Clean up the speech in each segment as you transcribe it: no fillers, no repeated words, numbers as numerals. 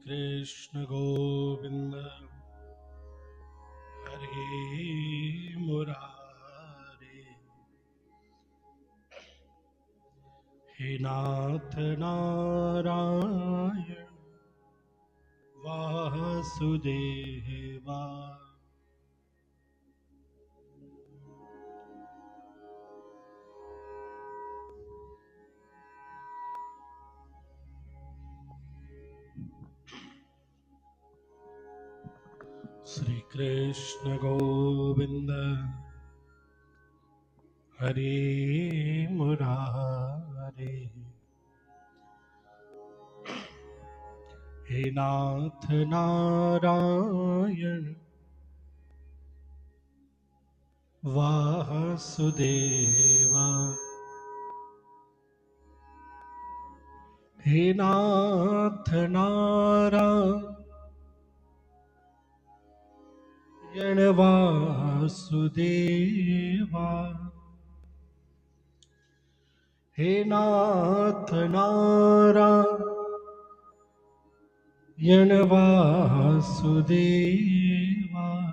कृष्ण गोविंद हरे मुरारे। हे नाथ नारायण वासुदेवा। श्री कृष्ण गोविंद हरे मुरारे। हे नाथ नारायण वासुदेवा। हे नाथ नारायण वासुदेवा। हे नाथ नारायण वासुदेवा।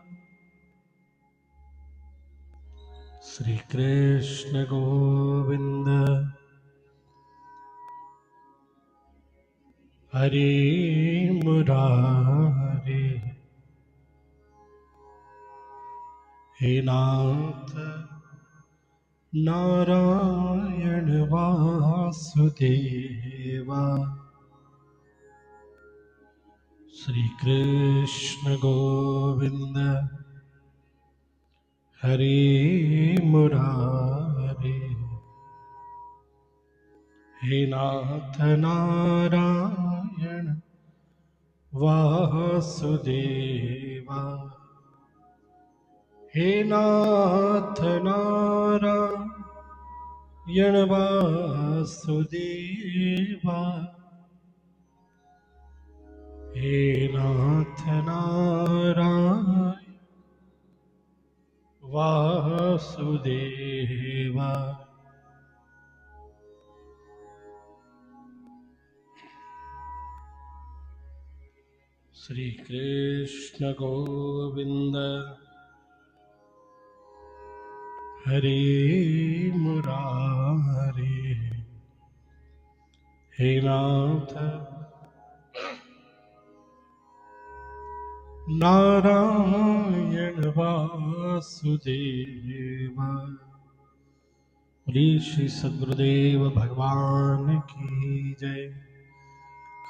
श्री कृष्ण गोविंद हरे मुरारे। हे नाथ नारायण वासुदेवा। श्री कृष्ण गोविंद हरे मुरारे। हे नाथ नारायण वासुदेवा। हे नाथ नारायण वासुदेवा। हे नाथ नारायण वासुदेवा। श्री कृष्ण गोविंद हरे मुरारे। हे नाथ नारायण वासुदेवा। श्री सद्गुरुदेव भगवान की जय।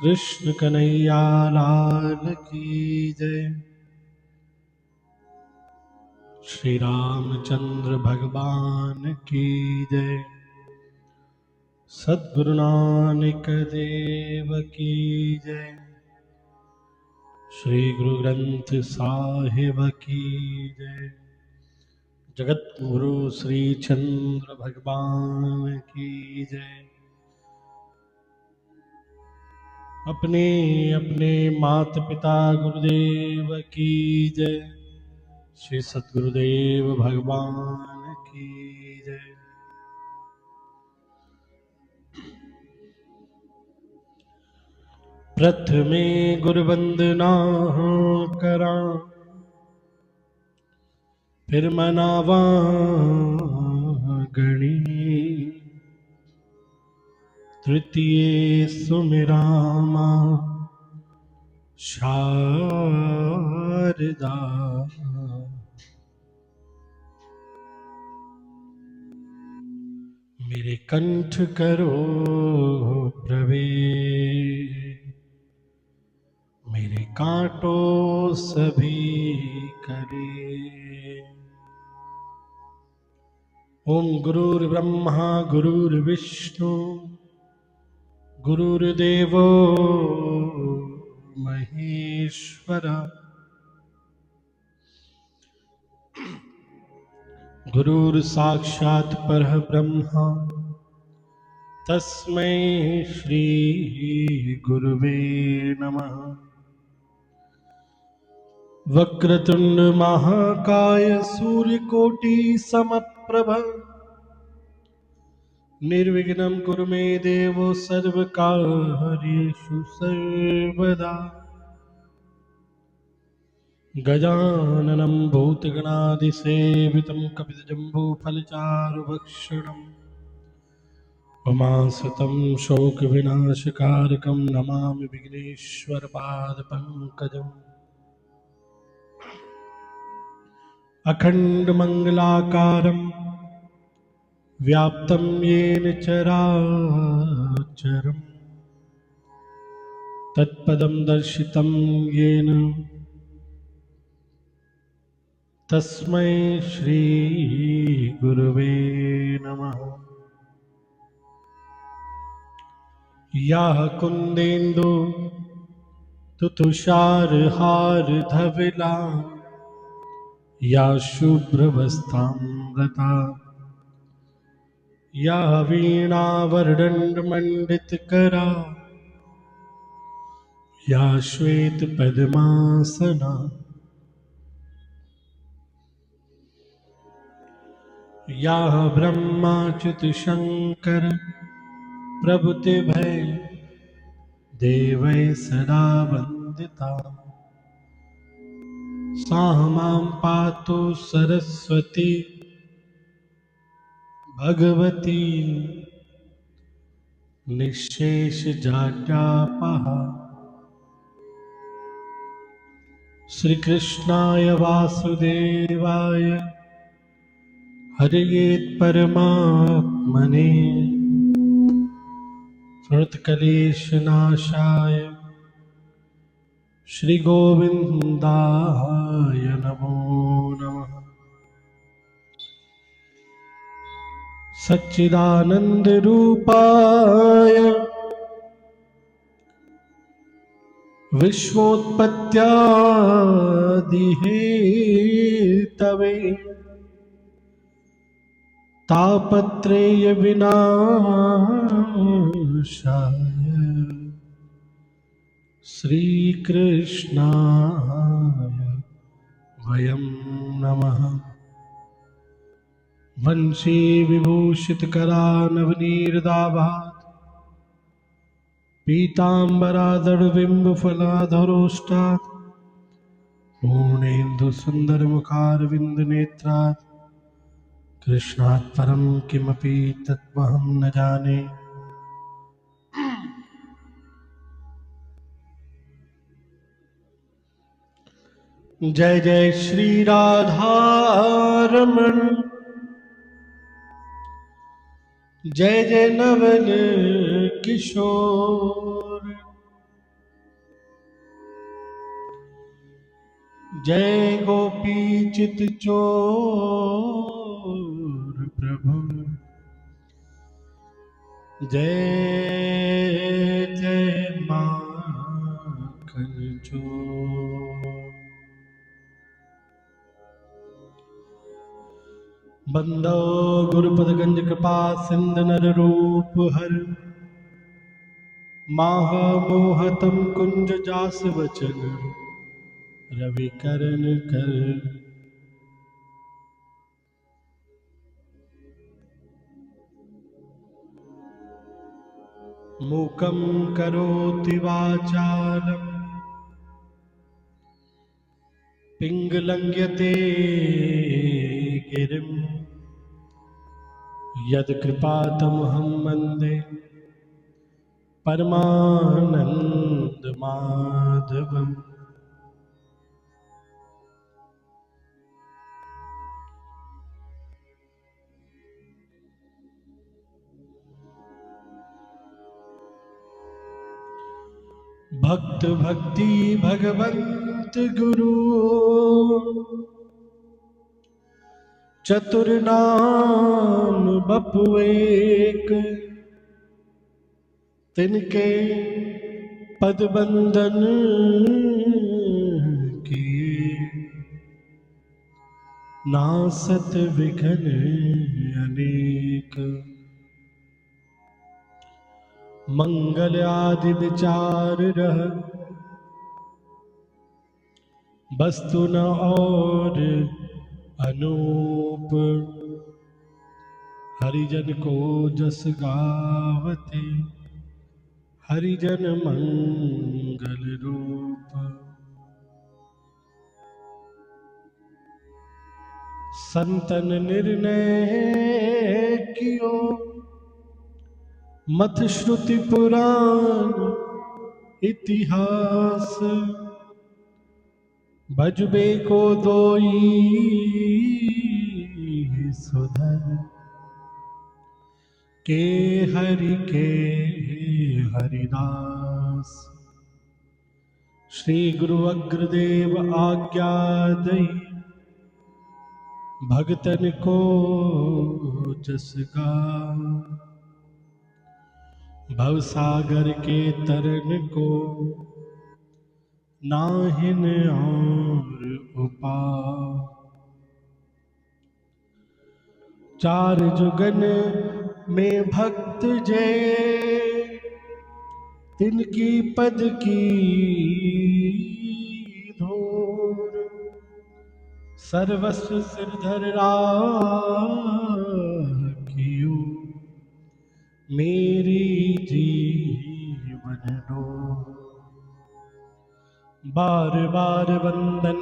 कृष्ण कन्हैया लाल की जय। श्री रामचंद्र भगवान की जय। सद्गुरु नानक देव की जय। श्री गुरु ग्रंथ साहिब की जय। जगत गुरु श्री चंद्र भगवान की जय। अपने अपने माता पिता गुरुदेव की जय। श्री सद्गुरुदेव भगवान की जय। प्रथमे गुरु वंदना करा फिर मनावा गणी। तृतीय सुमिरामा शारदा। मेरे कंठ करो प्रवेश। मेरे कांटो सभी करे। ओम गुरुर्ब्रह्मा गुरुर्विष्णु गुरुर्देवो महेश्वरा। गुरुर्साक्षात् परब्रह्मा तस्मै श्री गुरुवे नमः। वक्रतुंड महाकाय सूर्यकोटि समप्रभ निर्विघ्नं कुरु मे देवो सर्वकार्येषु सर्वदा। गजाननं भूतगणादिसेवितं कपितजम्बूफलचारुभक्षणम् उमासुतं शोकविनाशकारकं नमामि विघ्नेश्वरपादपङ्कजम् अखण्डमङ्गलाकारं व्याप्तं येन चराचरं तत्पदं दर्शितं येन तस्मै श्रीगुरुवे नमः। याः कुन्देन्दु तुषारहारधवला या शुभ्रवस्त्रामृता या वीणावरदण्डमण्डितकरा या श्वेतपद्मासना या ब्रह्माच्युतशङ्कर प्रभृतिभै देवै सदा वन्दिता सा मां पातु सरस्वती भगवती निःशेषजाड्यापहा। श्रीकृष्णाय वासुदेवाय हरये परमात्मने प्रणतक्लेशनाशाय श्रीगोविन्दाय नमो नमः। सच्चिदानन्दरूपाय विश्वोत्पत्त्यादिहेतवे तापत्रयविनाशाय श्रीकृष्णाय वयं नमः। वंशी विभूषितकरानवनीरदाभात् पीताम्बरादरबिम्बफलाधरोष्टात् पूर्णेन्दुसुन्दरमुखारविन्दनेत्रात् कृष्णात् परं किमपि तत्त्वहं न जाने। जय जय श्री राधारमण जय जय नवल किशोर जय गोपी चित चोर प्रभु जय जय माखन चोर। बंदो गुरुपदगंज कृपा सिंध नर रूप हर माह मोहतम कुंज जास वचन रवि करण कर। मूकं करोति वाचालं पिंगलंघ्यते गिरिं यत्कृपातमहं वन्दे परमानंद माधवम्। भक्त भक्ति भगवंत गुरु चतुर नाम बपु एक तिनके पद बंदन किए नासत विघ्न अनेक। मंगल आदि विचार रह वस्तु न और अनूप हरिजन को जस गावते हरिजन मंगल रूप। संतन निर्णय कियो मत श्रुति पुराण इतिहास। भजबे को दोई सुधर के हरिदास। श्री गुरु अग्रदेव आज्ञा दई भगतन को जस गा। भवसागर के तरन को नाहिन और उपाय। चार जुगन में भक्त जय तिनकी पद की धूर। सर्वस्व सिरधर राखियो मेरी जीवन डोर। बार बार वंदन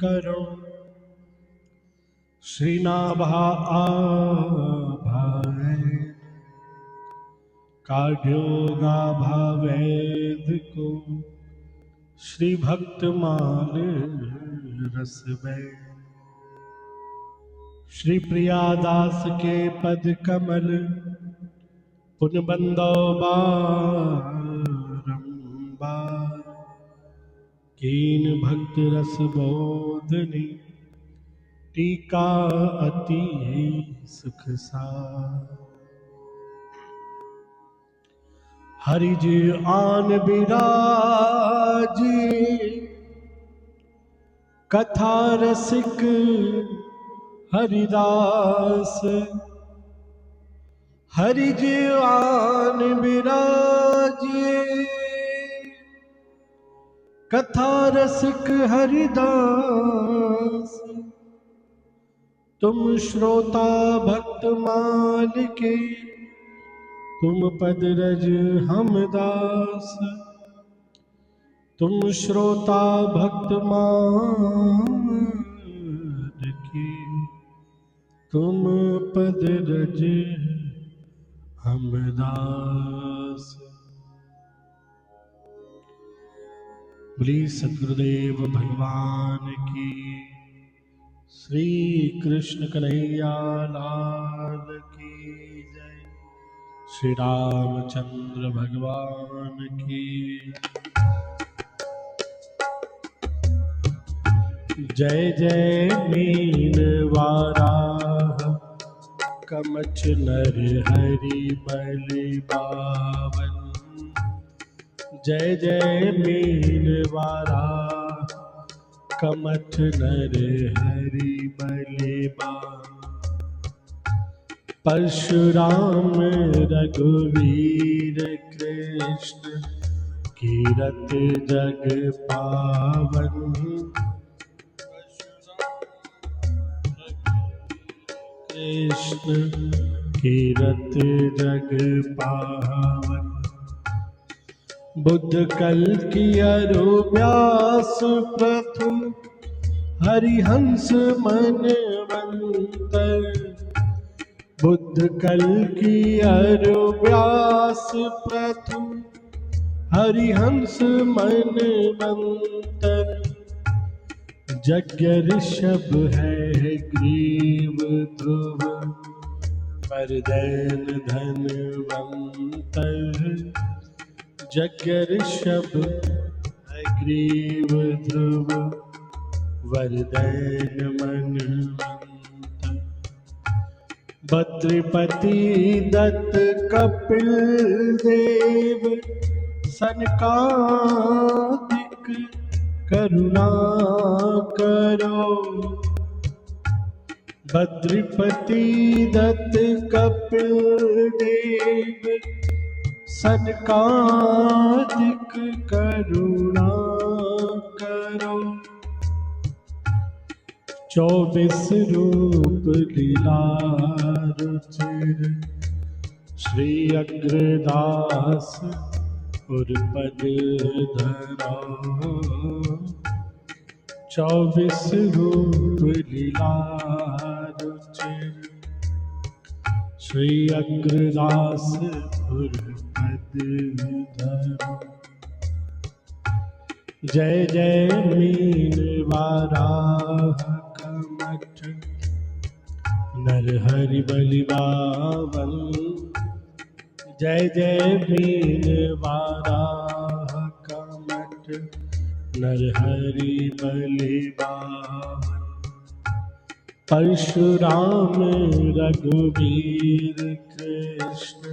करो श्री नाभा आभाए। काढ़्योगा भावैद को श्री भक्तमाल रस बै। श्री प्रियादास के पद कमल पुन बंदो बारंबार। कीन भक्त रस बोधनी टीका अति सुख सार। हरि जी आन बिराज कथा रसिक हरिदास। हरि जी आन बिराज कथा रसिक हरिदास। तुम श्रोता भक्त माल के तुम पद रज हम दास। तुम श्रोता भक्त मान के तुम पद रज हम दास। बोली सद्गुरुदेव भगवान की। श्री कृष्ण कन्हैया लाल की जय। श्री रामचंद्र भगवान की जय। जय मीन वाराह कमच नर हरि बलि बावन। जय जय मीन वाराह कमठ नर हरि बलि बावन। परशुराम रघुवीर कृष्ण कीरत जग पावन। कृष्ण कीरत जग पावन। बुद्ध कल की अरु व्यास प्रथम हरिहंस मनवंतर। बुद्ध कल की अरु व्यास प्रथम हरिहंस मनवंतर। यज्ञ ऋषभ है ग्रीव ध्रुव वरदैन धनवंतर। यज्ञ ऋषभ है ग्रीव ध्रुव वरदैन मनवंतर। बद्रिपति दत्त कपिल देव सनकादिक करुणा करो। बद्रिपति दत्त कपिल देव सनकादिक करुणा करो। 24 रूप लीला रुचिर श्री अग्रदास उर पद धरो। 24 रूप लीला रुचिर श्री अग्रदास पुरपद धरो। जय जय मीन वाराह कमठ नरहरि बलिबावन। जय जय मीन वाराह कमठ नरहरि बलिबावन। परशुराम रघुवीर कृष्ण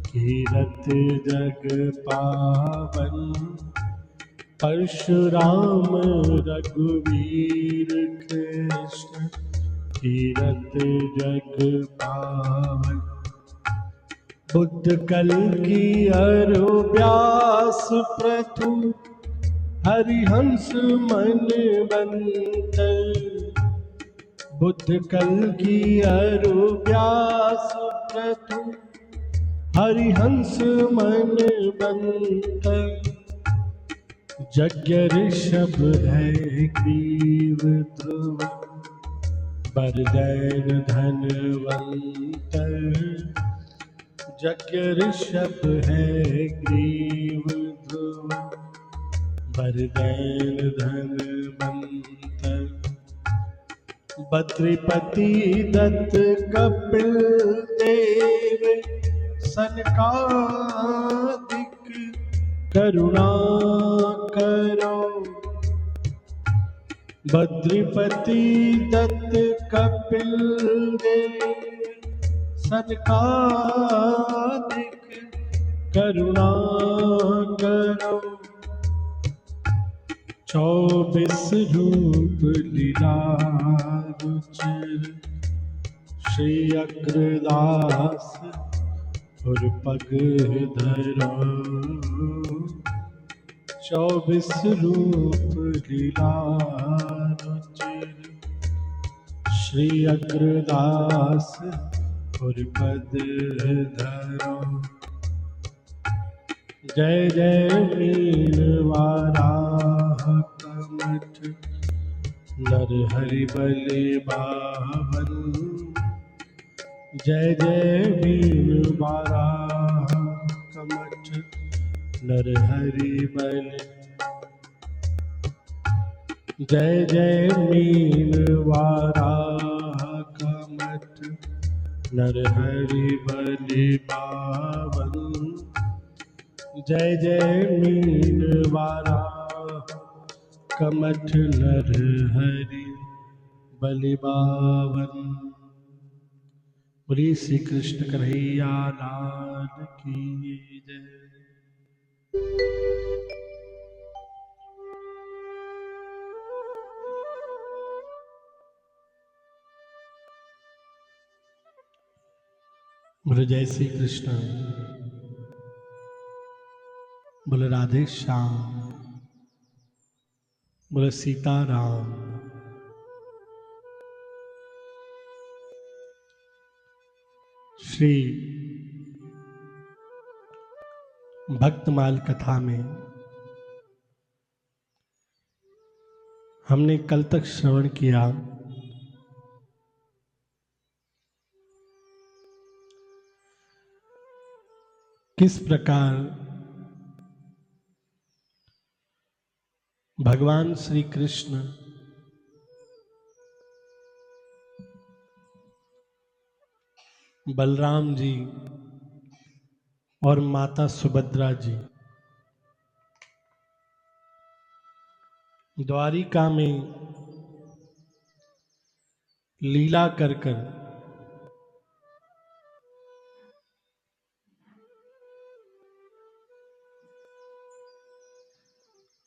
कीरत जग पावन। परशुराम रघुवीर कृष्ण कीरत जग पावन। बुद्ध कल की अरु व्यास प्रथु हरिहंस मन बंतर। बुद्ध कल की अरु व्यास प्रथु हरिहंस मन बंतर। यज्ञ ऋषभ है ग्रीव ध्रुव बरदैन धनवंतर। यज्ञ ऋषभ है ग्रीव ध्रुव बरदैन धनवंतर। बद्रीपति दत्त कपिल देव सनकादिक करुणा करो। बद्रीपति दत्त कपिल देव सनकादिक करुणा करो। 24 रूप लीला रुचिर श्री अग्रदास पुरपग धरो। 24 रूप लीला रुचिर श्री अग्रदास पुरपद धरो। जय जय मीन वाराह कमठ नरहरि बलिबावन। जय जय मीन वाराह कमठ नरहरि बलि। जय जय मीन वाराह कमठ नरहरि बलिबावन। जय जय मीन वाराह कमठ नरहरि बलिबावन। बोलिए श्री कृष्ण कन्हैया लाल की जय। बोले जय श्री कृष्ण। बोले राधे श्याम। बोले सीताराम। श्री भक्तमाल कथा में हमने कल तक श्रवण किया किस प्रकार भगवान श्री कृष्ण बलराम जी और माता सुभद्रा जी द्वारिका में लीला कर कर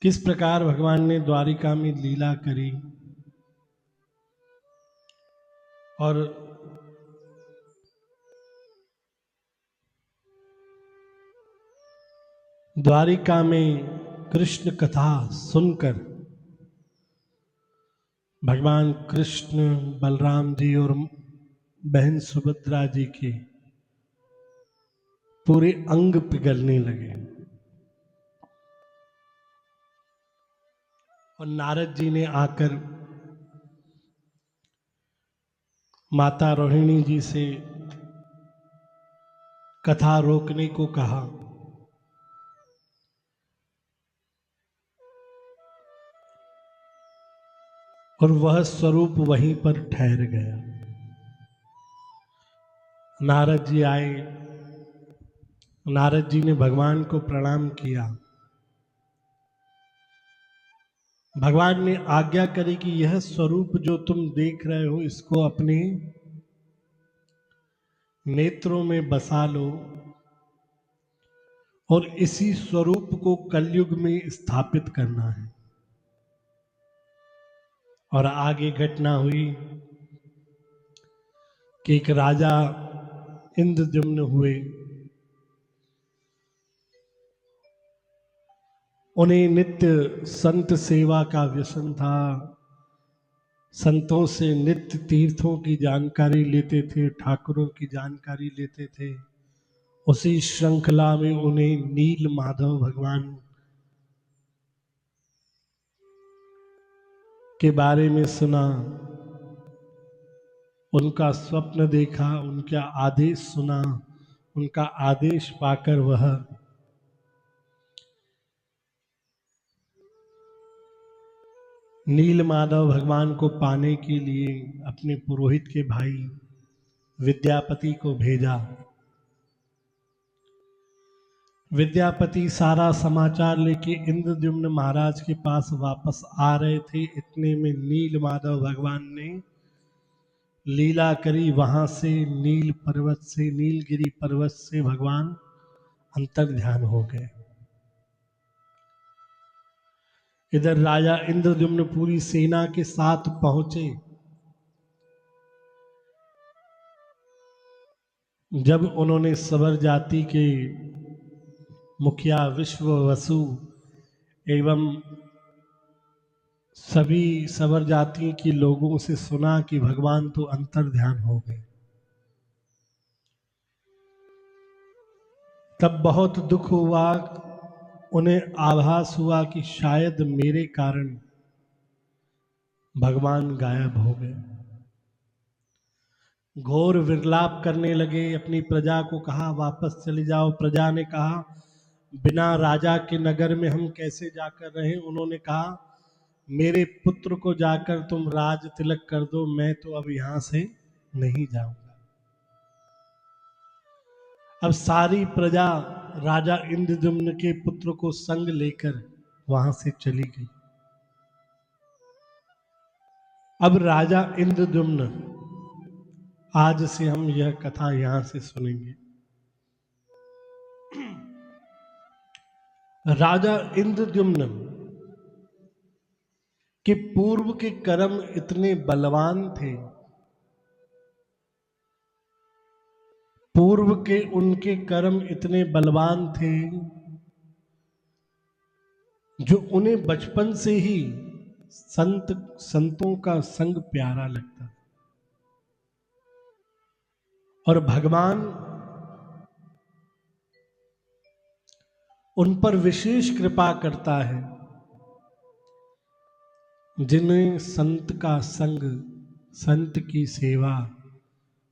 किस प्रकार भगवान ने द्वारिका में लीला करी और द्वारिका में कृष्ण कथा सुनकर भगवान कृष्ण बलराम जी और बहन सुभद्रा जी के पूरे अंग पिघलने लगे और नारद जी ने आकर माता रोहिणी जी से कथा रोकने को कहा। और वह स्वरूप वहीं पर ठहर गया। नारद जी आए, नारद जी ने भगवान को प्रणाम किया। भगवान ने आज्ञा करी कि यह स्वरूप जो तुम देख रहे हो इसको अपने नेत्रों में बसा लो और इसी स्वरूप को कलयुग में स्थापित करना है। और आगे घटना हुई कि एक राजा इंद्रद्युम्न हुए। उन्हें नित्य संत सेवा का व्यसन था। संतों से नित्य तीर्थों की जानकारी लेते थे, ठाकुरों की जानकारी लेते थे। उसी श्रृंखला में उन्हें नील माधव भगवान के बारे में सुना, उनका स्वप्न देखा, उनका आदेश सुना। उनका आदेश पाकर वह नील माधव भगवान को पाने के लिए अपने पुरोहित के भाई विद्यापति को भेजा। विद्यापति सारा समाचार लेके इंद्रद्युम्न महाराज के पास वापस आ रहे थे। इतने में नील माधव भगवान ने लीला करी। वहां से नील पर्वत से, नीलगिरी पर्वत से भगवान अंतर ध्यान हो गए। इधर राजा इंद्रद्युम्न पूरी सेना के साथ पहुंचे। जब उन्होंने सबर जाति के मुखिया विश्ववसु एवं सभी सबर जाति के लोगों से सुना कि भगवान तो अंतर ध्यान हो गए, तब बहुत दुख हुआ। उन्हें आभास हुआ कि शायद मेरे कारण भगवान गायब हो गए। घोर विरलाप करने लगे। अपनी प्रजा को कहा वापस चले जाओ। प्रजा ने कहा बिना राजा के नगर में हम कैसे जाकर रहे। उन्होंने कहा मेरे पुत्र को जाकर तुम राज तिलक कर दो, मैं तो अब यहां से नहीं जाऊंगा। अब सारी प्रजा राजा इंद्रद्युम्न के पुत्र को संग लेकर वहां से चली गई। अब राजा इंद्रद्युम्न, आज से हम यह कथा यहां से सुनेंगे। राजा इंद्रद्युम्न के पूर्व के कर्म इतने बलवान थे, पूर्व के उनके कर्म इतने बलवान थे जो उन्हें बचपन से ही संतों का संग प्यारा लगता। और भगवान उन पर विशेष कृपा करता है जिन्हें संत का संग, संत की सेवा,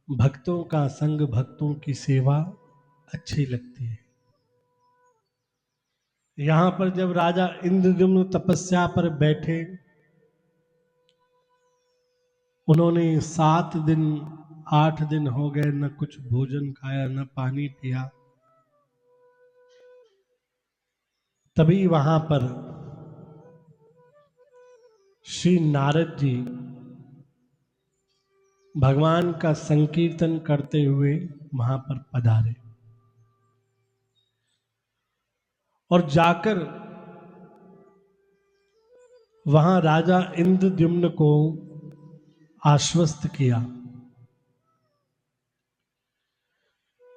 भक्तों का संग, भक्तों की सेवा अच्छी लगती है। यहां पर जब राजा इंद्रद्युम्न तपस्या पर बैठे, उन्होंने 7 दिन 8 दिन हो गए न कुछ भोजन खाया न पानी पिया। तभी वहां पर श्री नारद जी भगवान का संकीर्तन करते हुए वहां पर पधारे और जाकर वहां राजा इंद्रद्युम्न को आश्वस्त किया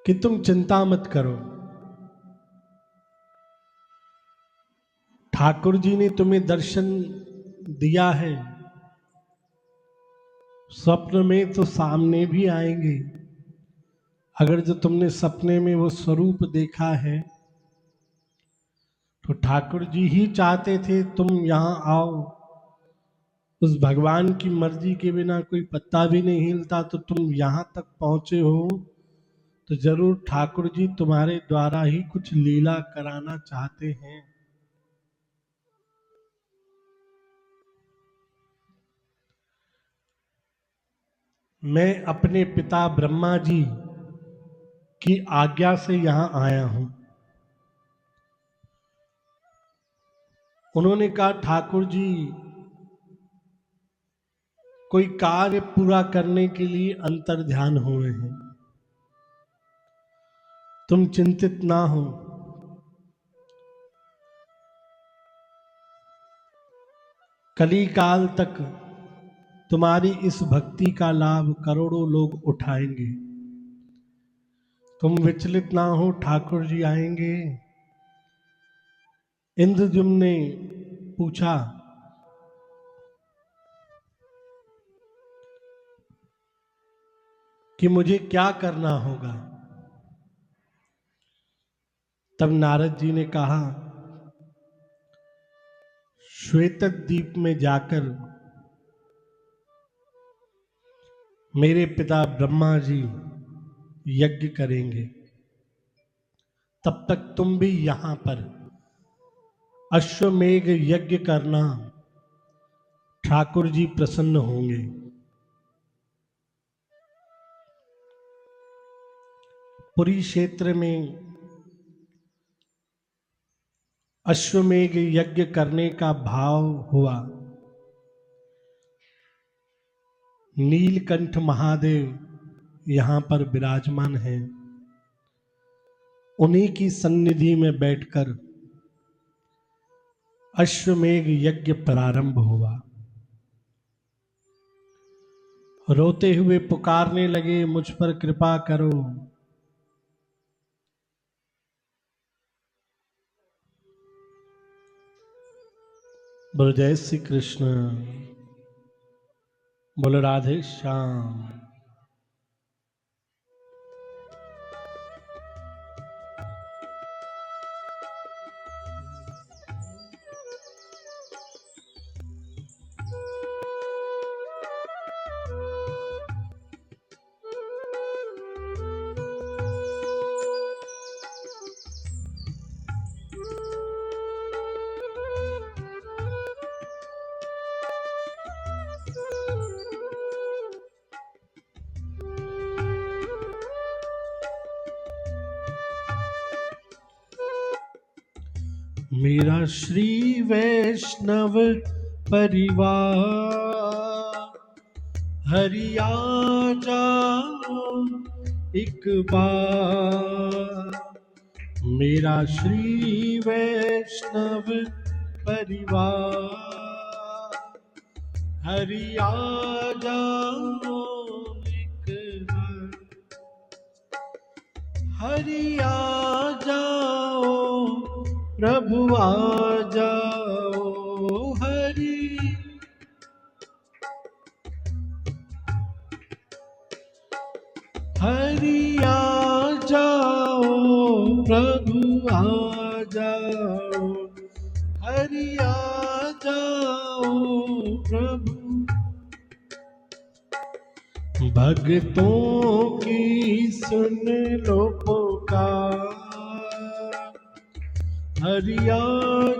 कि तुम चिंता मत करो, ठाकुर जी ने तुम्हें दर्शन दिया है, स्वप्न में तो सामने भी आएंगे। अगर जो तुमने सपने में वो स्वरूप देखा है तो ठाकुर जी ही चाहते थे तुम यहां आओ, उस भगवान की मर्जी के बिना कोई पत्ता भी नहीं हिलता, तो तुम यहाँ तक पहुंचे हो तो जरूर ठाकुर जी तुम्हारे द्वारा ही कुछ लीला कराना चाहते हैं। मैं अपने पिता ब्रह्मा जी की आज्ञा से यहाँ आया हूं। उन्होंने कहा ठाकुर जी कोई कार्य पूरा करने के लिए अंतर्ध्यान हुए हैं, तुम चिंतित ना हो। कली काल तक तुम्हारी इस भक्ति का लाभ करोड़ों लोग उठाएंगे, तुम विचलित ना हो, ठाकुर जी आएंगे। इंद्रद्युम्न ने पूछा कि मुझे क्या करना होगा। तब नारद जी ने कहा श्वेत द्वीप में जाकर मेरे पिता ब्रह्मा जी यज्ञ करेंगे, तब तक तुम भी यहां पर अश्वमेघ यज्ञ करना, ठाकुर जी प्रसन्न होंगे। पुरी क्षेत्र में अश्वमेघ यज्ञ करने का भाव हुआ। नीलकंठ महादेव यहां पर विराजमान हैं, उन्हीं की सन्निधि में बैठकर अश्वमेघ यज्ञ प्रारंभ हुआ। रोते हुए पुकारने लगे मुझ पर कृपा करो। बोलो जय श्री कृष्ण, बोलो राधे श्याम। मेरा श्री वैष्णव परिवार हरिया जाओ एक बार। मेरा श्री वैष्णव परिवार हरिया जाओ एक बार। हरिया जाओ प्रभु आ जाओ। हरि आ जाओ प्रभु आ जाओ। हरि आ जाओ प्रभु। भक्तों की सुन लो पुकार। हरि आ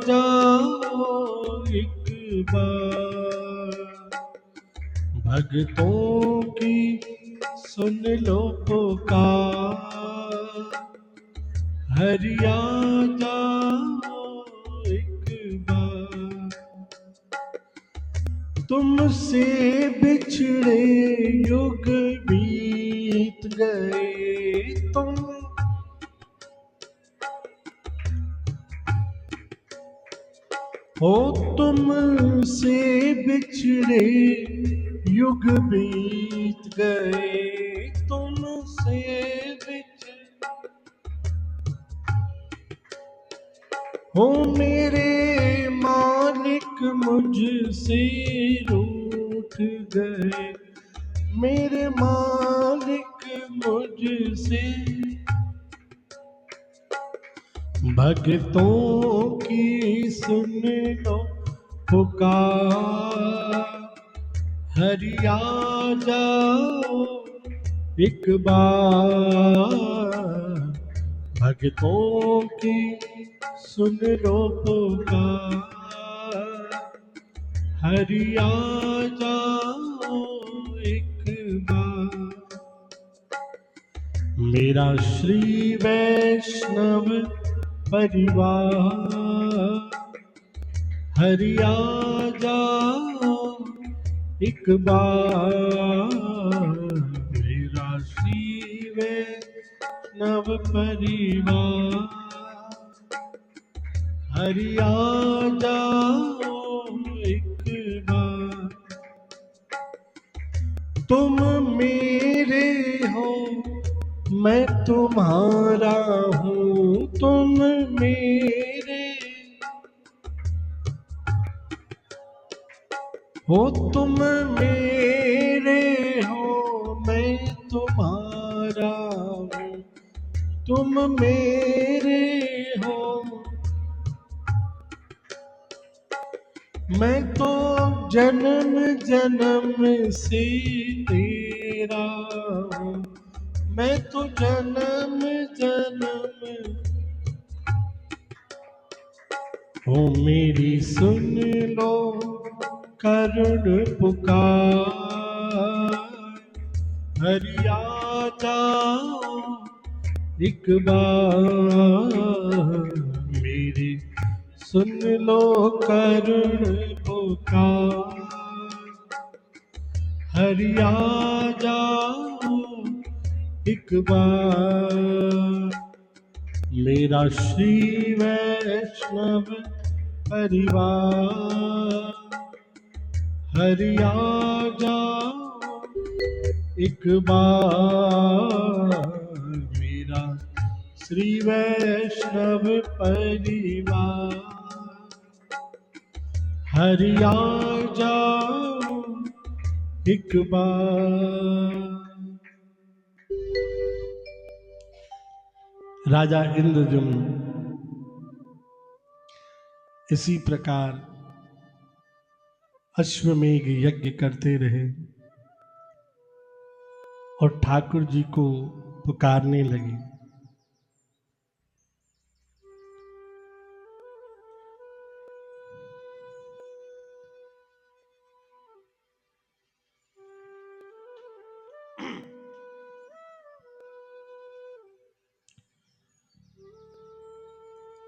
जाओ एक बार। भक्तों की सुन लो पुकार। हरि आ जाओ एक बार। तुमसे बिछड़े युग बीत गए। तुमसे बिछड़े युग बीत गए। तुमसे हो मेरे मालिक मुझसे रूठ गए। मेरे मालिक मुझसे। भक्तों की सुन लो पुकार। हरि आ जाओ एक बार, भक्तों की सुन लो पुकार। हरि आ जाओ एक बार, मेरा श्री वैष्णव परिवार। हरि आ जाओ एक बार, मेरा श्री वैष्णव परिवार। हरि आ जाओ एक बार, तुम मेरे हो मैं तुम्हारा हूँ। तुम मेरे हो, तुम मेरे हो मैं तुम्हारा हूँ। तुम मेरे हो, मैं तो जन्म जन्म से तेरा हूँ। मैं तो जन्म जन्म हो, मेरी सुन लो करुण पुकार। हरि आ जाओ एक बार, मेरी सुन लो करुण पुकार। हरि आ जाओ एक बार, मेरा श्री वैष्णव परिवार। हरि आ जाओ एक बार, मेरा श्री वैष्णव परिवार। हरि आ जाओ एक बार। राजा इंद्रद्युम्न इसी प्रकार अश्वमेघ यज्ञ करते रहे और ठाकुर जी को पुकारने लगे।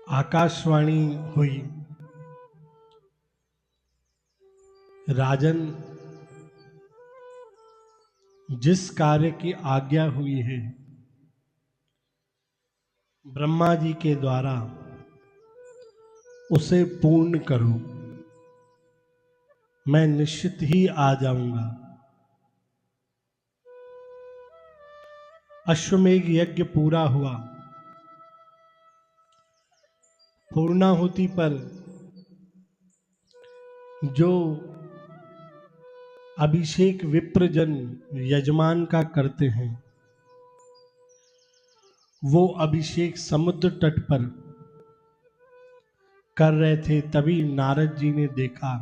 आकाशवाणी हुई, राजन जिस कार्य की आज्ञा हुई है ब्रह्मा जी के द्वारा उसे पूर्ण करो, मैं निश्चित ही आ जाऊंगा। अश्वमेघ यज्ञ पूरा हुआ। पूर्णाहुति पर जो अभिषेक विप्रजन यजमान का करते हैं, वो अभिषेक समुद्र तट पर कर रहे थे। तभी नारद जी ने देखा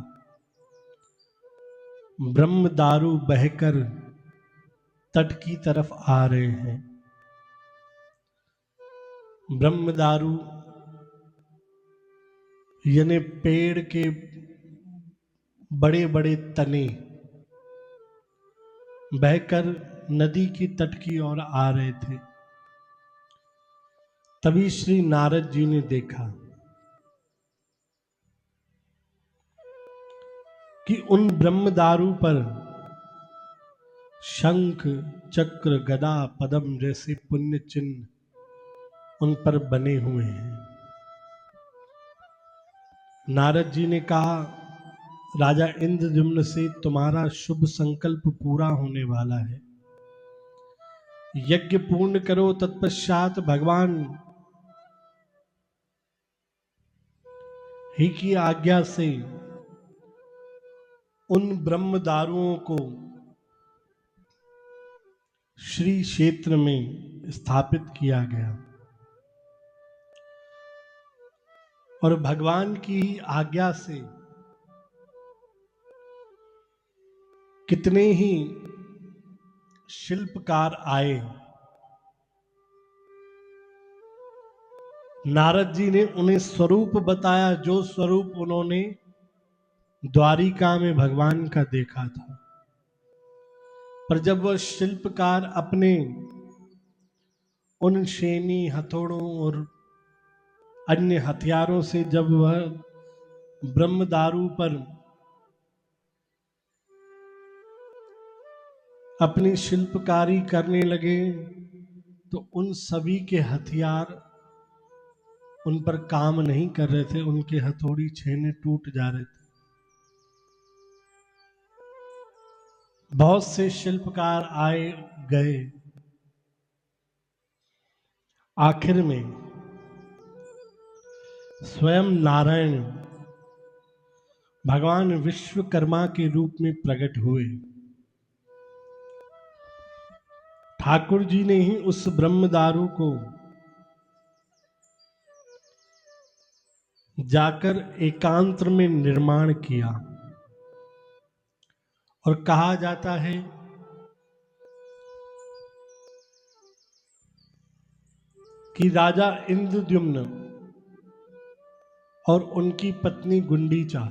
ब्रह्म दारू बहकर तट की तरफ आ रहे हैं। ब्रह्म दारू यानी पेड़ के बड़े बड़े तने बहकर नदी की तट की ओर आ रहे थे। तभी श्री नारद जी ने देखा कि उन ब्रह्मदारू पर शंख चक्र गदा पद्म जैसे पुण्य चिन्ह उन पर बने हुए हैं। नारद जी ने कहा, राजा इंद्रद्युम्न से तुम्हारा शुभ संकल्प पूरा होने वाला है। यज्ञ पूर्ण करो। तत्पश्चात भगवान ही की आज्ञा से उन ब्रह्मदारुओं को श्री क्षेत्र में स्थापित किया गया और भगवान की आज्ञा से कितने ही शिल्पकार आए, नारद जी ने उन्हें स्वरूप बताया, जो स्वरूप उन्होंने द्वारिका में भगवान का देखा था। पर जब वह शिल्पकार अपने उन शेनी हथौड़ों और अन्य हथियारों से जब वह ब्रह्मदारू पर अपनी शिल्पकारी करने लगे, तो उन सभी के हथियार उन पर काम नहीं कर रहे थे, उनके हथौड़ी छेने टूट जा रहे थे। बहुत से शिल्पकार आए गए, आखिर में स्वयं नारायण भगवान विश्वकर्मा के रूप में प्रकट हुए। ठाकुर जी ने ही उस ब्रह्मदारू को जाकर एकांत में निर्माण किया। और कहा जाता है कि राजा इंद्रद्युम्न और उनकी पत्नी गुंडीचा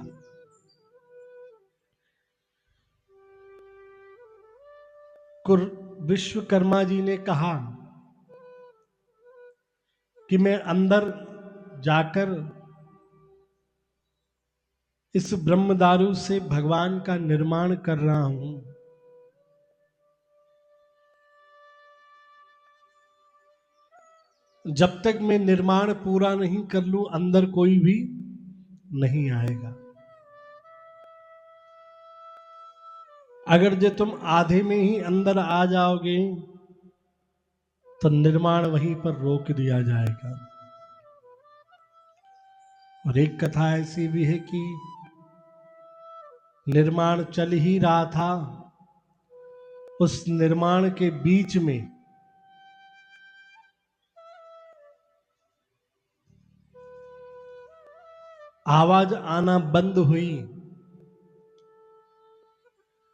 को विश्वकर्मा जी ने कहा कि मैं अंदर जाकर इस ब्रह्मदारू से भगवान का निर्माण कर रहा हूं। जब तक मैं निर्माण पूरा नहीं कर लूं, अंदर कोई भी नहीं आएगा। अगर जो तुम आधे में ही अंदर आ जाओगे, तो निर्माण वहीं पर रोक दिया जाएगा। और एक कथा ऐसी भी है कि निर्माण चल ही रहा था, उस निर्माण के बीच में आवाज आना बंद हुई,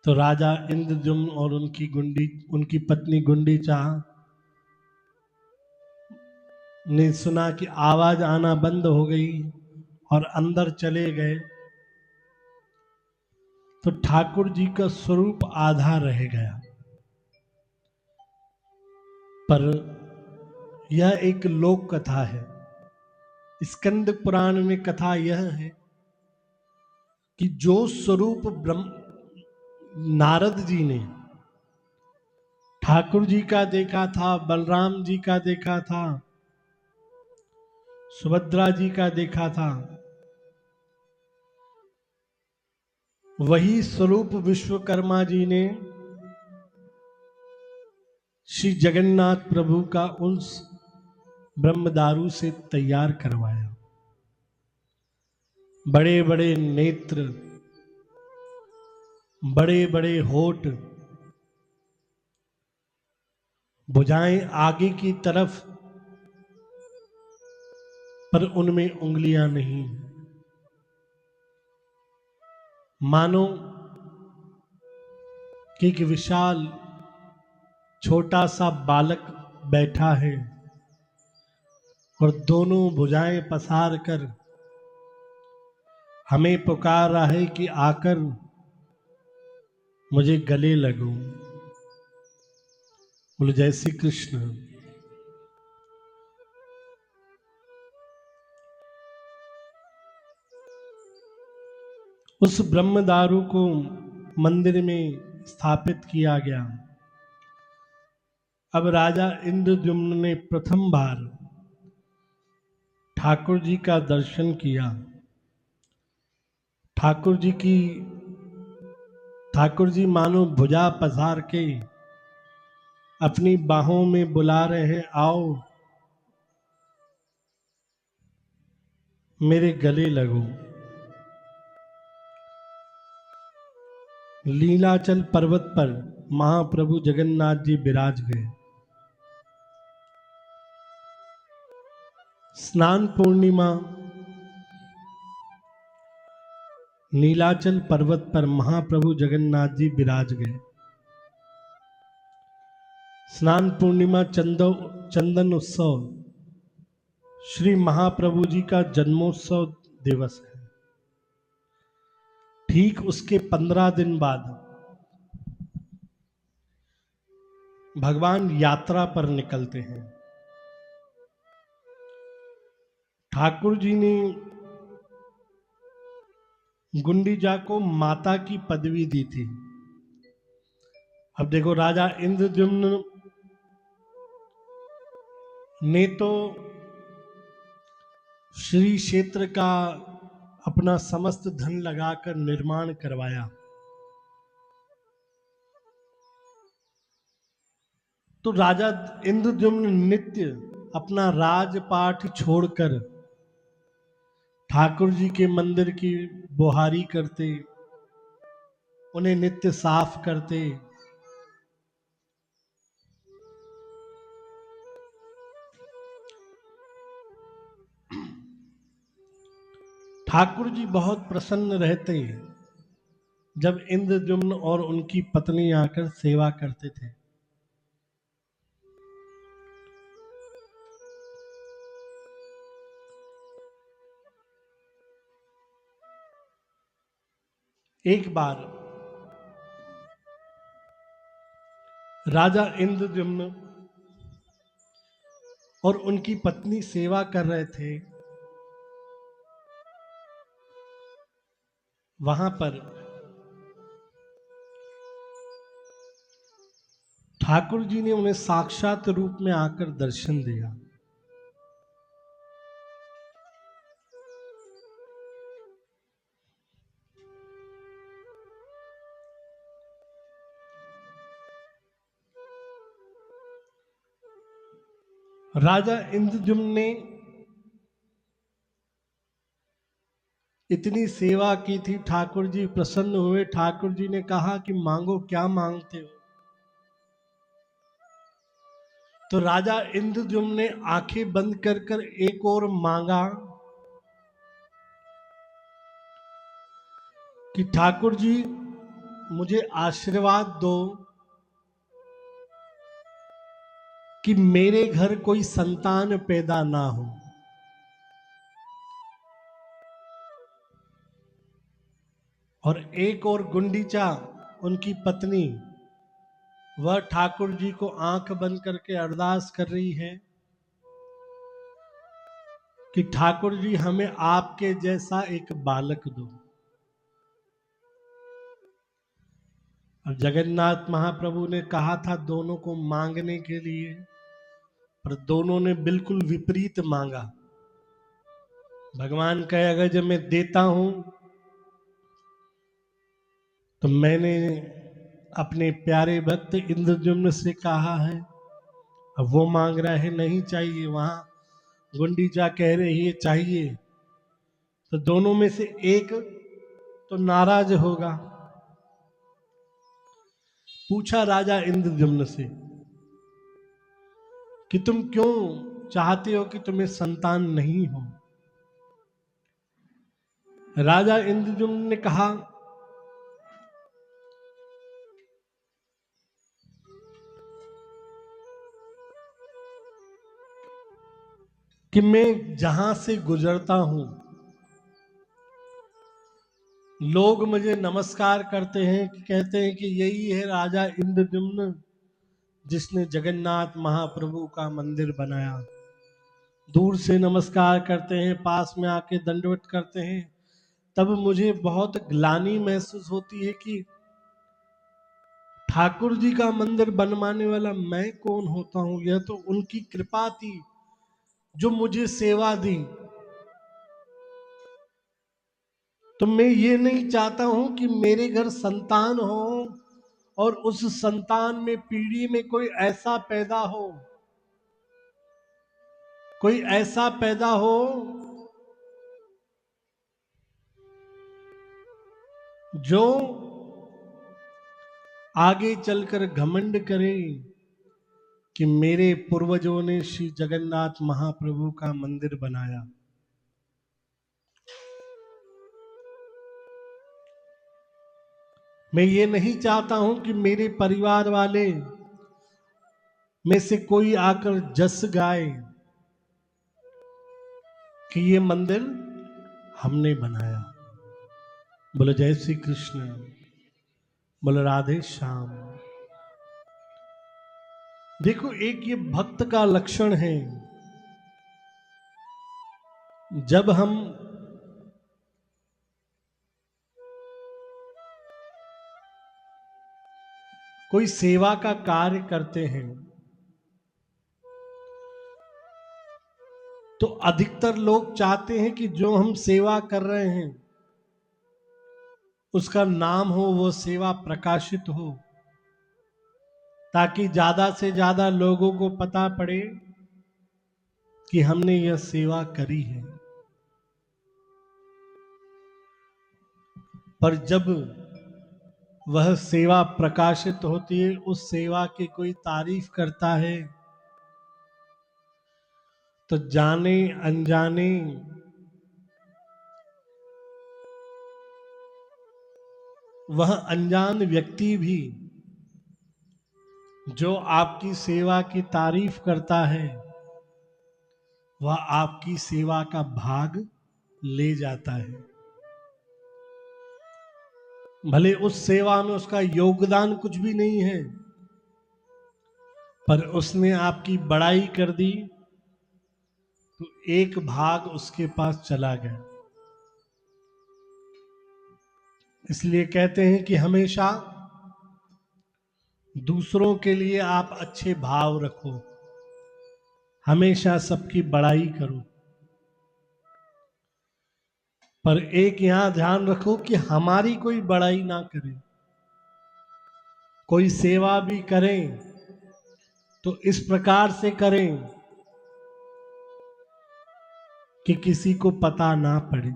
तो राजा इंद्रद्युम्न और उनकी पत्नी गुंडीचा ने सुना कि आवाज आना बंद हो गई और अंदर चले गए। तो ठाकुर जी का स्वरूप आधा रह गया। पर यह एक लोक कथा है। स्कंद पुराण में कथा यह है कि जो स्वरूप नारद जी ने ठाकुर जी का देखा था, बलराम जी का देखा था, सुभद्रा जी का देखा था, वही स्वरूप विश्वकर्मा जी ने श्री जगन्नाथ प्रभु का उस ब्रह्मदारू से तैयार करवाया। बड़े बड़े नेत्र, बड़े बड़े होठ, भुजाएं आगे की तरफ, पर उनमें उंगलियां नहीं। मानो कि एक विशाल छोटा सा बालक बैठा है और दोनों भुजाएं पसार कर हमें पुकार रहा है कि आकर मुझे गले लगो। बोले जय श्री कृष्ण। उस ब्रह्मदारू को मंदिर में स्थापित किया गया। अब राजा इंद्रद्युम्न ने प्रथम बार ठाकुर जी का दर्शन किया। ठाकुर जी मानो भुजा पसार के अपनी बाहों में बुला रहे हैं, आओ मेरे गले लगो। लीलाचल पर्वत पर महाप्रभु जगन्नाथ जी विराज गए। स्नान पूर्णिमा नीलाचल पर्वत पर महाप्रभु जगन्नाथ जी विराज गए। स्नान पूर्णिमा चंदन उत्सव श्री महाप्रभु जी का जन्मोत्सव दिवस है। ठीक उसके 15 दिन बाद भगवान यात्रा पर निकलते हैं। ठाकुर जी ने गुंडीजा को माता की पदवी दी थी। अब देखो, राजा इंद्रद्युम्न ने तो श्री क्षेत्र का अपना समस्त धन लगाकर निर्माण करवाया, तो राजा इंद्रद्युम्न नित्य अपना राजपाट छोड़कर ठाकुर जी के मंदिर की बुहारी करते, उन्हें नित्य साफ करते। ठाकुर जी बहुत प्रसन्न रहते जब इंद्रद्युम्न और उनकी पत्नी आकर सेवा करते थे। एक बार राजा इंद्रद्युम्न और उनकी पत्नी सेवा कर रहे थे। वहां पर ठाकुर जी ने उन्हें साक्षात रूप में आकर दर्शन दिया। राजा इंद्रद्युम्न ने इतनी सेवा की थी, ठाकुर जी प्रसन्न हुए। ठाकुर जी ने कहा कि मांगो, क्या मांगते हो? तो राजा इंद्रद्युम्न ने आंखें बंद कर कर एक और मांगा कि ठाकुर जी मुझे आशीर्वाद दो कि मेरे घर कोई संतान पैदा ना हो। और एक और गुंडीचा उनकी पत्नी, वह ठाकुर जी को आंख बंद करके अरदास कर रही है कि ठाकुर जी हमें आपके जैसा एक बालक दो। और जगन्नाथ महाप्रभु ने कहा था दोनों को मांगने के लिए, पर दोनों ने बिल्कुल विपरीत मांगा। भगवान कहे अगर जब मैं देता हूं तो मैंने अपने प्यारे भक्त इंद्रद्युम्न से कहा है, अब वो मांग रहा है नहीं चाहिए, वहां गुंडीचा कह रही है चाहिए, तो दोनों में से एक तो नाराज होगा। पूछा राजा इंद्रद्युम्न से कि तुम क्यों चाहते हो कि तुम्हें संतान नहीं हो? राजा इंद्रद्युम्न ने कहा कि मैं जहां से गुजरता हूं लोग मुझे नमस्कार करते हैं, कि कहते हैं कि यही है राजा इंद्रद्युम्न जिसने जगन्नाथ महाप्रभु का मंदिर बनाया। दूर से नमस्कार करते हैं, पास में आके दंडवत करते हैं, तब मुझे बहुत ग्लानि महसूस होती है कि ठाकुर जी का मंदिर बनवाने वाला मैं कौन होता हूं? यह तो उनकी कृपा थी जो मुझे सेवा दी। तो मैं ये नहीं चाहता हूं कि मेरे घर संतान हो और उस संतान में पीढ़ी में कोई ऐसा पैदा हो जो आगे चलकर घमंड करे कि मेरे पूर्वजों ने श्री जगन्नाथ महाप्रभु का मंदिर बनाया। मैं ये नहीं चाहता हूं कि मेरे परिवार वाले में से कोई आकर जस गाए कि ये मंदिर हमने बनाया। बोलो जय श्री कृष्ण, बोलो राधे श्याम। देखो, एक ये भक्त का लक्षण है। जब हम कोई सेवा का कार्य करते हैं तो अधिकतर लोग चाहते हैं कि जो हम सेवा कर रहे हैं उसका नाम हो, वो सेवा प्रकाशित हो, ताकि ज्यादा से ज्यादा लोगों को पता पड़े कि हमने यह सेवा करी है। पर जब वह सेवा प्रकाशित होती है, उस सेवा की कोई तारीफ करता है, तो जाने अनजाने वह अनजान व्यक्ति भी जो आपकी सेवा की तारीफ करता है, वह आपकी सेवा का भाग ले जाता है। भले उस सेवा में उसका योगदान कुछ भी नहीं है, पर उसने आपकी बड़ाई कर दी तो एक भाग उसके पास चला गया। इसलिए कहते हैं कि हमेशा दूसरों के लिए आप अच्छे भाव रखो, हमेशा सबकी बड़ाई करो, पर एक यहां ध्यान रखो कि हमारी कोई बड़ाई ना करे। कोई सेवा भी करें तो इस प्रकार से करें कि किसी को पता ना पड़े।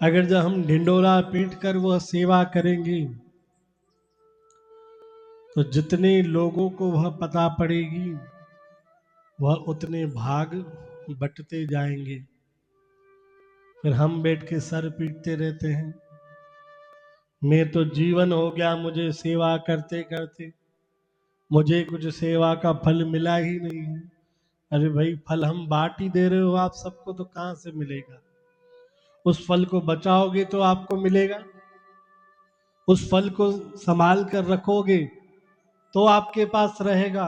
अगर जब हम ढिंडोरा पीट कर वह सेवा करेंगे तो जितने लोगों को वह पता पड़ेगी, वह उतने भाग बंटते जाएंगे। फिर हम बैठ के सर पीटते रहते हैं, मैं तो जीवन हो गया मुझे सेवा करते करते, मुझे कुछ सेवा का फल मिला ही नहीं है। अरे भाई, फल हम बांट ही दे रहे हो आप सबको, तो कहां से मिलेगा? उस फल को बचाओगे तो आपको मिलेगा, उस फल को संभाल कर रखोगे तो आपके पास रहेगा।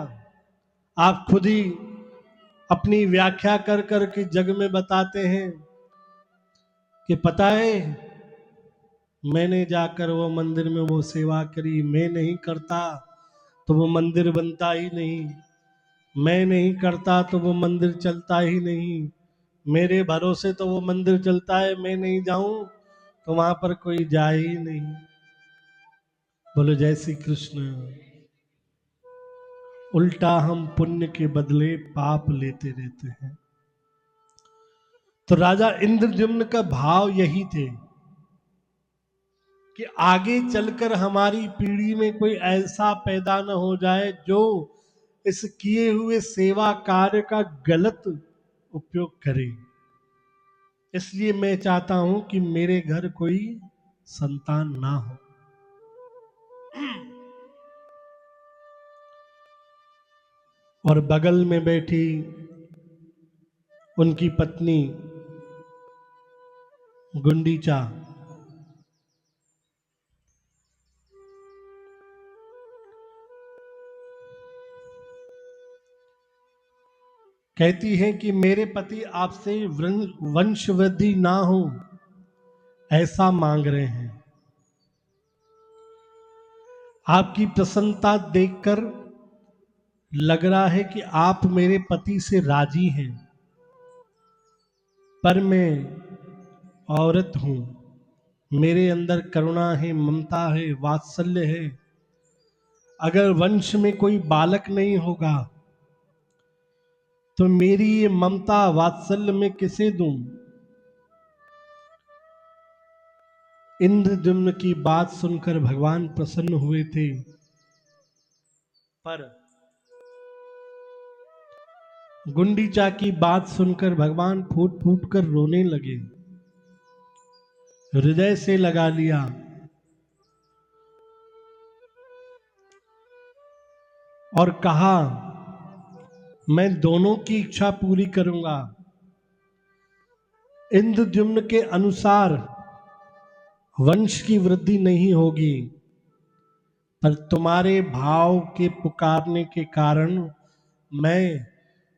आप खुद ही अपनी व्याख्या कर कर के जग में बताते हैं कि पता है, मैंने जाकर वो मंदिर में वो सेवा करी, मैं नहीं करता तो वो मंदिर बनता ही नहीं, मैं नहीं करता तो वो मंदिर चलता ही नहीं, मेरे भरोसे तो वो मंदिर चलता है, मैं नहीं जाऊं तो वहां पर कोई जाए ही नहीं। बोलो जय श्री कृष्ण। उल्टा हम पुण्य के बदले पाप लेते रहते हैं। तो राजा इंद्रद्युम्न का भाव यही थे कि आगे चलकर हमारी पीढ़ी में कोई ऐसा पैदा न हो जाए जो इस किए हुए सेवा कार्य का गलत उपयोग करे। इसलिए मैं चाहता हूं कि मेरे घर कोई संतान ना हो। और बगल में बैठी उनकी पत्नी गुंडीचा कहती है कि मेरे पति आपसे वंश वृद्धि ना हो ऐसा मांग रहे हैं। आपकी प्रसन्नता देखकर लग रहा है कि आप मेरे पति से राजी हैं, पर मैं औरत हूं, मेरे अंदर करुणा है, ममता है, वात्सल्य है। अगर वंश में कोई बालक नहीं होगा तो मेरी ये ममता वात्सल्य में किसे दूं? इंद्रद्युम्न की बात सुनकर भगवान प्रसन्न हुए थे, पर गुंडीचा की बात सुनकर भगवान फूट फूट कर रोने लगे, हृदय से लगा लिया और कहा मैं दोनों की इच्छा पूरी करूंगा। इंद्रद्युम्न के अनुसार वंश की वृद्धि नहीं होगी, पर तुम्हारे भाव के पुकारने के कारण मैं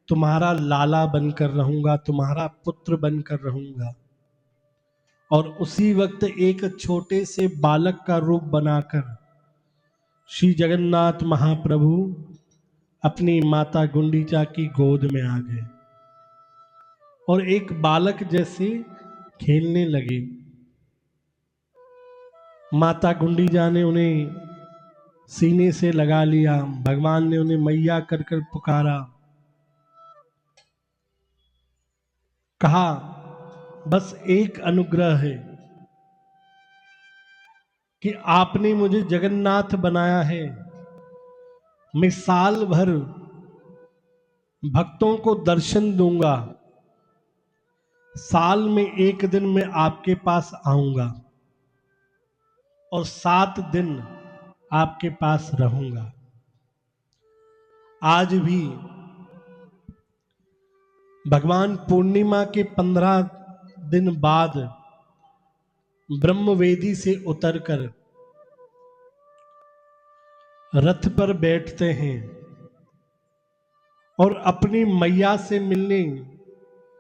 तुम्हारा लाला बनकर रहूंगा, तुम्हारा पुत्र बनकर रहूंगा। और उसी वक्त एक छोटे से बालक का रूप बनाकर श्री जगन्नाथ महाप्रभु अपनी माता गुंडीचा की गोद में आ गए और एक बालक जैसे खेलने लगे। माता गुंडीचा ने उन्हें सीने से लगा लिया, भगवान ने उन्हें मैया कर कर पुकारा, कहा बस एक अनुग्रह है कि आपने मुझे जगन्नाथ बनाया है, मैं साल भर भक्तों को दर्शन दूंगा, साल में एक दिन मैं आपके पास आऊंगा और 7 दिन आपके पास रहूंगा। आज भी भगवान पूर्णिमा के 15 दिन बाद ब्रह्मवेदी से उतरकर रथ पर बैठते हैं और अपनी मैया से मिलने,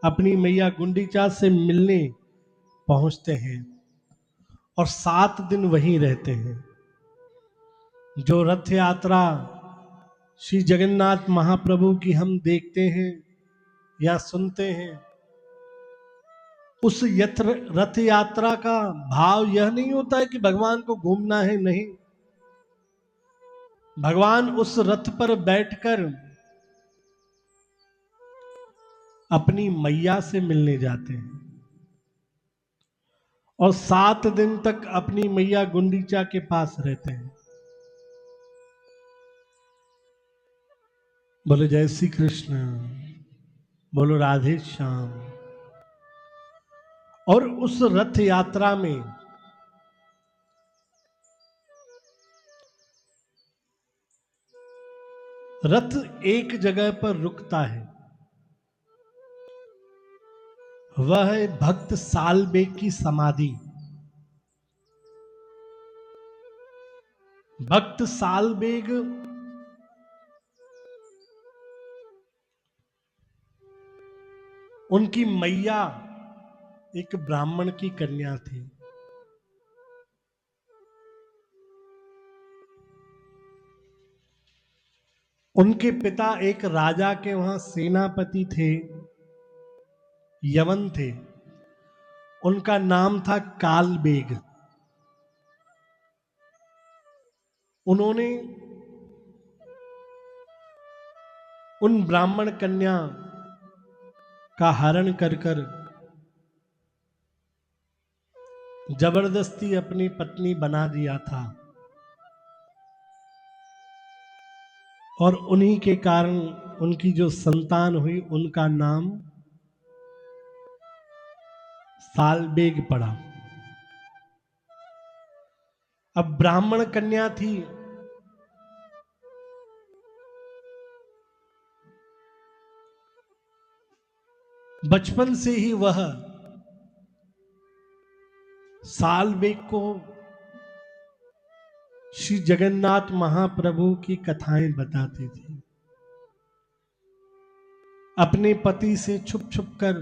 अपनी मैया गुंडीचा से मिलने पहुंचते हैं और 7 दिन वहीं रहते हैं। जो रथ यात्रा श्री जगन्नाथ महाप्रभु की हम देखते हैं या सुनते हैं, उस रथ यात्रा का भाव यह नहीं होता है कि भगवान को घूमना है, नहीं। भगवान उस रथ पर बैठकर अपनी मैया से मिलने जाते हैं और 7 दिन तक अपनी मैया गुंडीचा के पास रहते हैं। बोलो जय श्री कृष्ण, बोलो राधे श्याम। और उस रथ यात्रा में रथ एक जगह पर रुकता है, वह है भक्त सालबेग की समाधि। भक्त सालबेग उनकी मैया एक ब्राह्मण की कन्या थी। उनके पिता एक राजा के वहां सेनापति थे, यवन थे। उनका नाम था कालबेग। उन्होंने उन ब्राह्मण कन्या का हरण कर कर जबरदस्ती अपनी पत्नी बना दिया था और उन्हीं के कारण उनकी जो संतान हुई उनका नाम सालबेग पड़ा। अब ब्राह्मण कन्या थी, बचपन से ही वह सालबेग को श्री जगन्नाथ महाप्रभु की कथाएं बताती थी। अपने पति से छुप छुप कर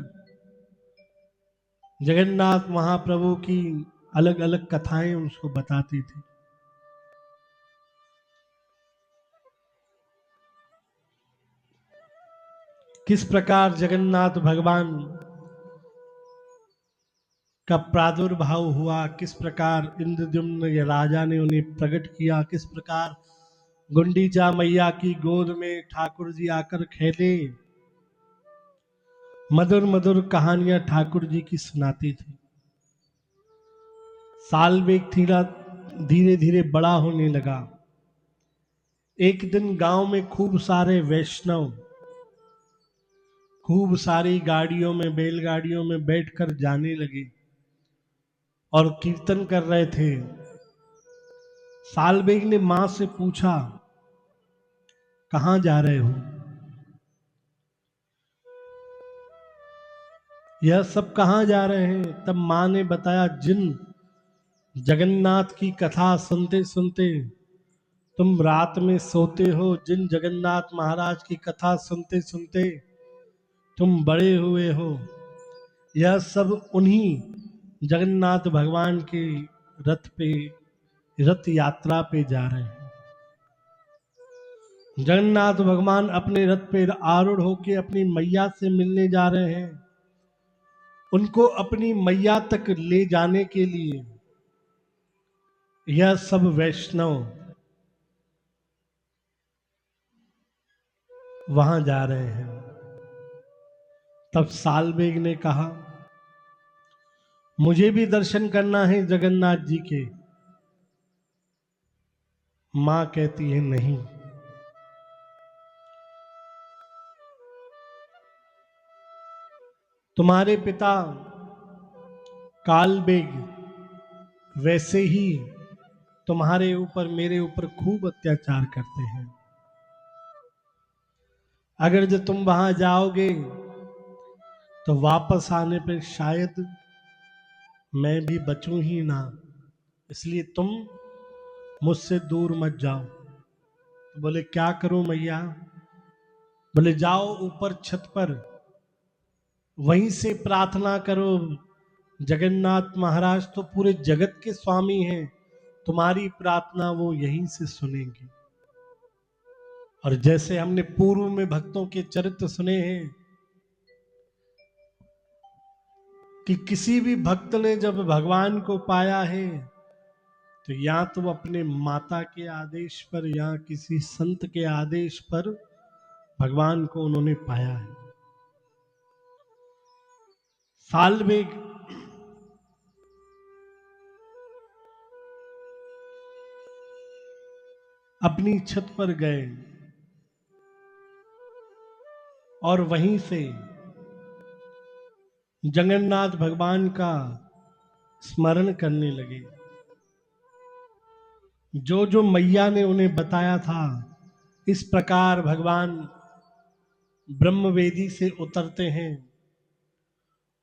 जगन्नाथ महाप्रभु की अलग अलग कथाएं उसको बताती थी। किस प्रकार जगन्नाथ भगवान का प्रादुर्भाव हुआ, किस प्रकार इंद्रद्युम्न या राजा ने उन्हें प्रकट किया, किस प्रकार गुंडीचा मैया की गोद में ठाकुर जी आकर खेले। मधुर मधुर कहानियां ठाकुर जी की सुनाती थी। सालबेग धीरे धीरे बड़ा होने लगा। एक दिन गांव में खूब सारे वैष्णव खूब सारी गाड़ियों में, बैलगाड़ियों में बैठकर जाने लगे और कीर्तन कर रहे थे। सालबेग ने मां से पूछा कहां जा रहे हो? यह सब कहां जा रहे हैं? तब मां ने बताया, जिन जगन्नाथ की कथा सुनते सुनते तुम रात में सोते हो, जिन जगन्नाथ महाराज की कथा सुनते सुनते तुम बड़े हुए हो, यह सब उन्हीं जगन्नाथ भगवान के रथ पे, रथ यात्रा पे जा रहे हैं। जगन्नाथ भगवान अपने रथ पे आरूढ़ होकर अपनी मैया से मिलने जा रहे हैं। उनको अपनी मैया तक ले जाने के लिए यह सब वैष्णव वहां जा रहे हैं। तब सालबेग ने कहा, मुझे भी दर्शन करना है जगन्नाथ जी के। मां कहती है, नहीं, तुम्हारे पिता कालबेग वैसे ही तुम्हारे ऊपर, मेरे ऊपर खूब अत्याचार करते हैं। अगर जो तुम वहां जाओगे तो वापस आने पर शायद मैं भी बचूं ही ना, इसलिए तुम मुझसे दूर मत जाओ। तो बोले, क्या करूं मैया? बोले, जाओ ऊपर छत पर, वहीं से प्रार्थना करो। जगन्नाथ महाराज तो पूरे जगत के स्वामी हैं, तुम्हारी प्रार्थना वो यहीं से सुनेंगे। और जैसे हमने पूर्व में भक्तों के चरित्र सुने हैं कि किसी भी भक्त ने जब भगवान को पाया है तो या तो अपने माता के आदेश पर या किसी संत के आदेश पर भगवान को उन्होंने पाया है। सालबेग अपनी छत पर गए और वहीं से जगन्नाथ भगवान का स्मरण करने लगे। जो जो मैया ने उन्हें बताया था, इस प्रकार भगवान ब्रह्मवेदी से उतरते हैं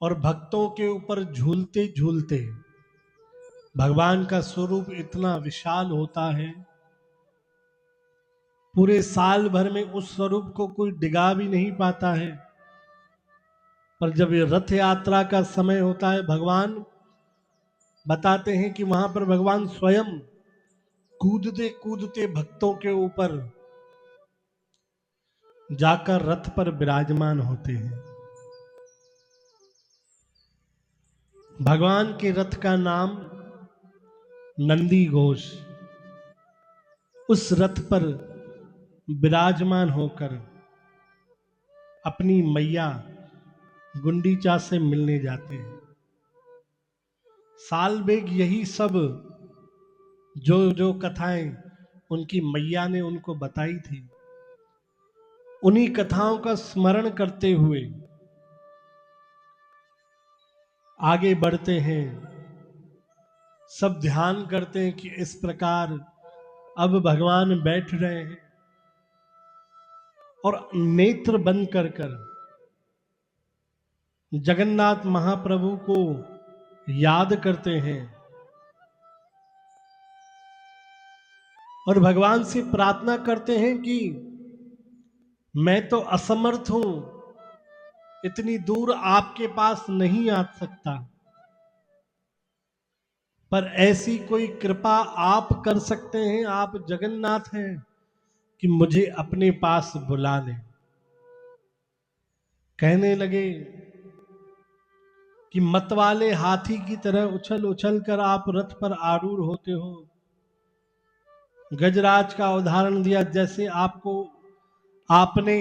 और भक्तों के ऊपर झूलते झूलते, भगवान का स्वरूप इतना विशाल होता है, पूरे साल भर में उस स्वरूप को कोई डिगा भी नहीं पाता है। पर जब ये रथ यात्रा का समय होता है, भगवान बताते हैं कि वहां पर भगवान स्वयं कूदते कूदते भक्तों के ऊपर जाकर रथ पर विराजमान होते हैं। भगवान के रथ का नाम नंदी घोष। उस रथ पर विराजमान होकर अपनी मैया गुंडीचा से मिलने जाते हैं। सालबेग यही सब जो जो कथाएं उनकी मैया ने उनको बताई थी, उन्हीं कथाओं का स्मरण करते हुए आगे बढ़ते हैं। सब ध्यान करते हैं कि इस प्रकार अब भगवान बैठ रहे हैं और नेत्र बंद कर कर जगन्नाथ महाप्रभु को याद करते हैं और भगवान से प्रार्थना करते हैं कि मैं तो असमर्थ हूं, इतनी दूर आपके पास नहीं आ सकता, पर ऐसी कोई कृपा आप कर सकते हैं, आप जगन्नाथ हैं, कि मुझे अपने पास बुला लें। कहने लगे कि मतवाले हाथी की तरह उछल उछल कर आप रथ पर आरूढ़ होते हो। गजराज का उदाहरण दिया, जैसे आपको आपने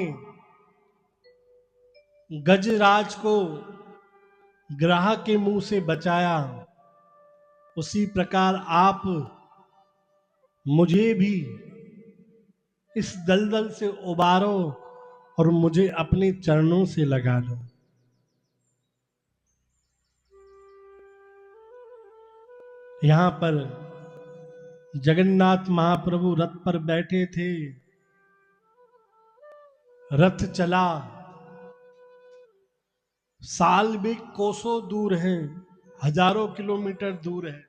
गजराज को ग्राह के मुंह से बचाया, उसी प्रकार आप मुझे भी इस दलदल से उबारो और मुझे अपने चरणों से लगा लो। यहां पर जगन्नाथ महाप्रभु रथ पर बैठे थे रथ चला, साल भी कोसों दूर है, हजारों किलोमीटर दूर है।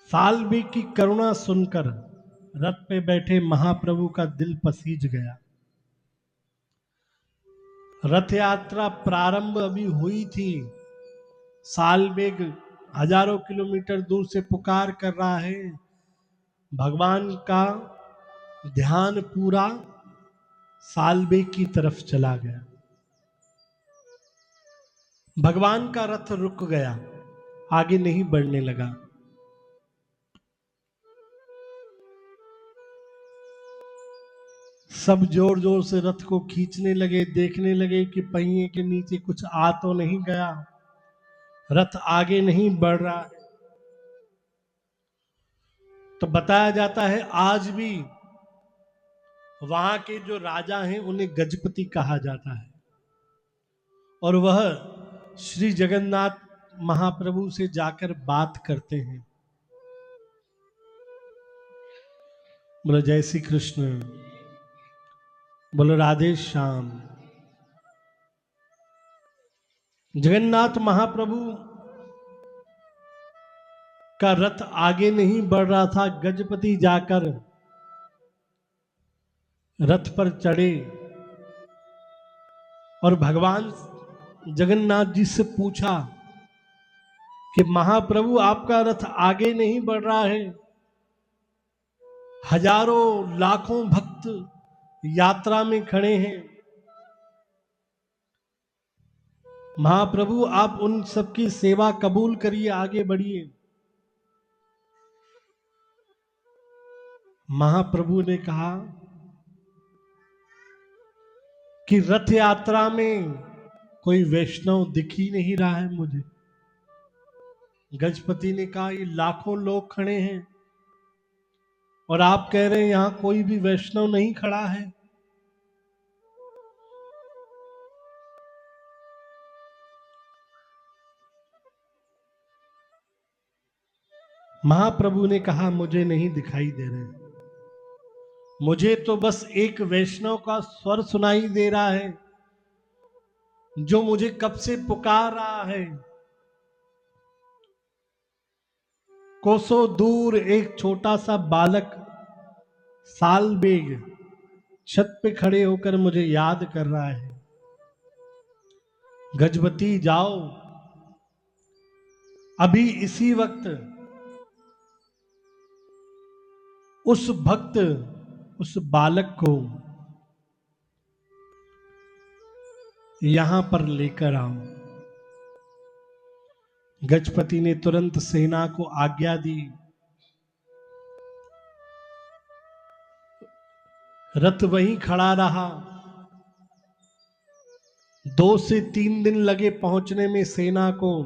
साल भी की करुणा सुनकर रथ पे बैठे महाप्रभु का दिल पसीज गया। रथ यात्रा प्रारंभ अभी हुई थी, साल बेग हजारों किलोमीटर दूर से पुकार कर रहा है। भगवान का ध्यान पूरा साल बेग की तरफ चला गया। भगवान का रथ रुक गया, आगे नहीं बढ़ने लगा। सब जोर जोर से रथ को खींचने लगे, देखने लगे कि पहिए के नीचे कुछ आ तो नहीं गया, रथ आगे नहीं बढ़ रहा है। तो बताया जाता है आज भी वहां के जो राजा हैं उन्हें गजपति कहा जाता है, और वह श्री जगन्नाथ महाप्रभु से जाकर बात करते हैं। बोलो जय श्री कृष्ण, बोलो राधे श्याम। जगन्नाथ महाप्रभु का रथ आगे नहीं बढ़ रहा था। गजपति जाकर रथ पर चढ़े और भगवान जगन्नाथ जी से पूछा कि महाप्रभु आपका रथ आगे नहीं बढ़ रहा है, हजारों लाखों भक्त यात्रा में खड़े हैं, महाप्रभु आप उन सबकी सेवा कबूल करिए, आगे बढ़िए। महाप्रभु ने कहा कि रथ यात्रा में कोई वैष्णव दिख ही नहीं रहा है मुझे। गजपति ने कहा ये लाखों लोग खड़े हैं और आप कह रहे हैं यहां कोई भी वैष्णव नहीं खड़ा है। महाप्रभु ने कहा मुझे नहीं दिखाई दे रहे, मुझे तो बस एक वैष्णव का स्वर सुनाई दे रहा है जो मुझे कब से पुकार रहा है। कोसों दूर एक छोटा सा बालक साल बेग छत पे खड़े होकर मुझे याद कर रहा है। गजपति जाओ, अभी इसी वक्त उस भक्त, उस बालक को यहां पर लेकर आओ। गजपति ने तुरंत सेना को आज्ञा दी। रथ वहीं खड़ा रहा। 2 से 3 दिन लगे पहुंचने में सेना को।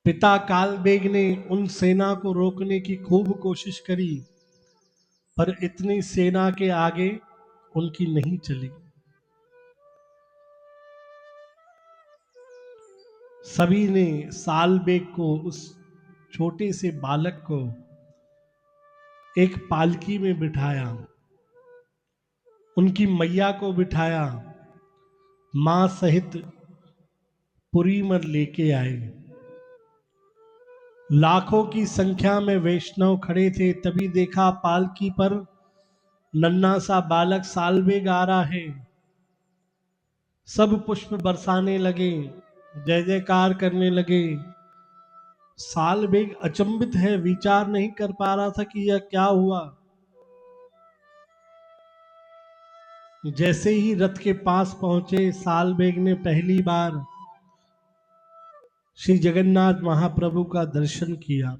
पिता कालबेग ने उन सेना को रोकने की खूब कोशिश करी, पर इतनी सेना के आगे उनकी नहीं चली। सभी ने सालबेग को, उस छोटे से बालक को एक पालकी में बिठाया, उनकी मैया को बिठाया, मां सहित पुरी में लेके आए। लाखों की संख्या में वैष्णव खड़े थे, तभी देखा पालकी पर नन्हा सा बालक सालबेग आ रहा है। सब पुष्प बरसाने लगे, जय जयकार करने लगे। सालबेग अचंभित है, विचार नहीं कर पा रहा था कि यह क्या हुआ। जैसे ही रथ के पास पहुंचे, सालबेग ने पहली बार श्री जगन्नाथ महाप्रभु का दर्शन किया।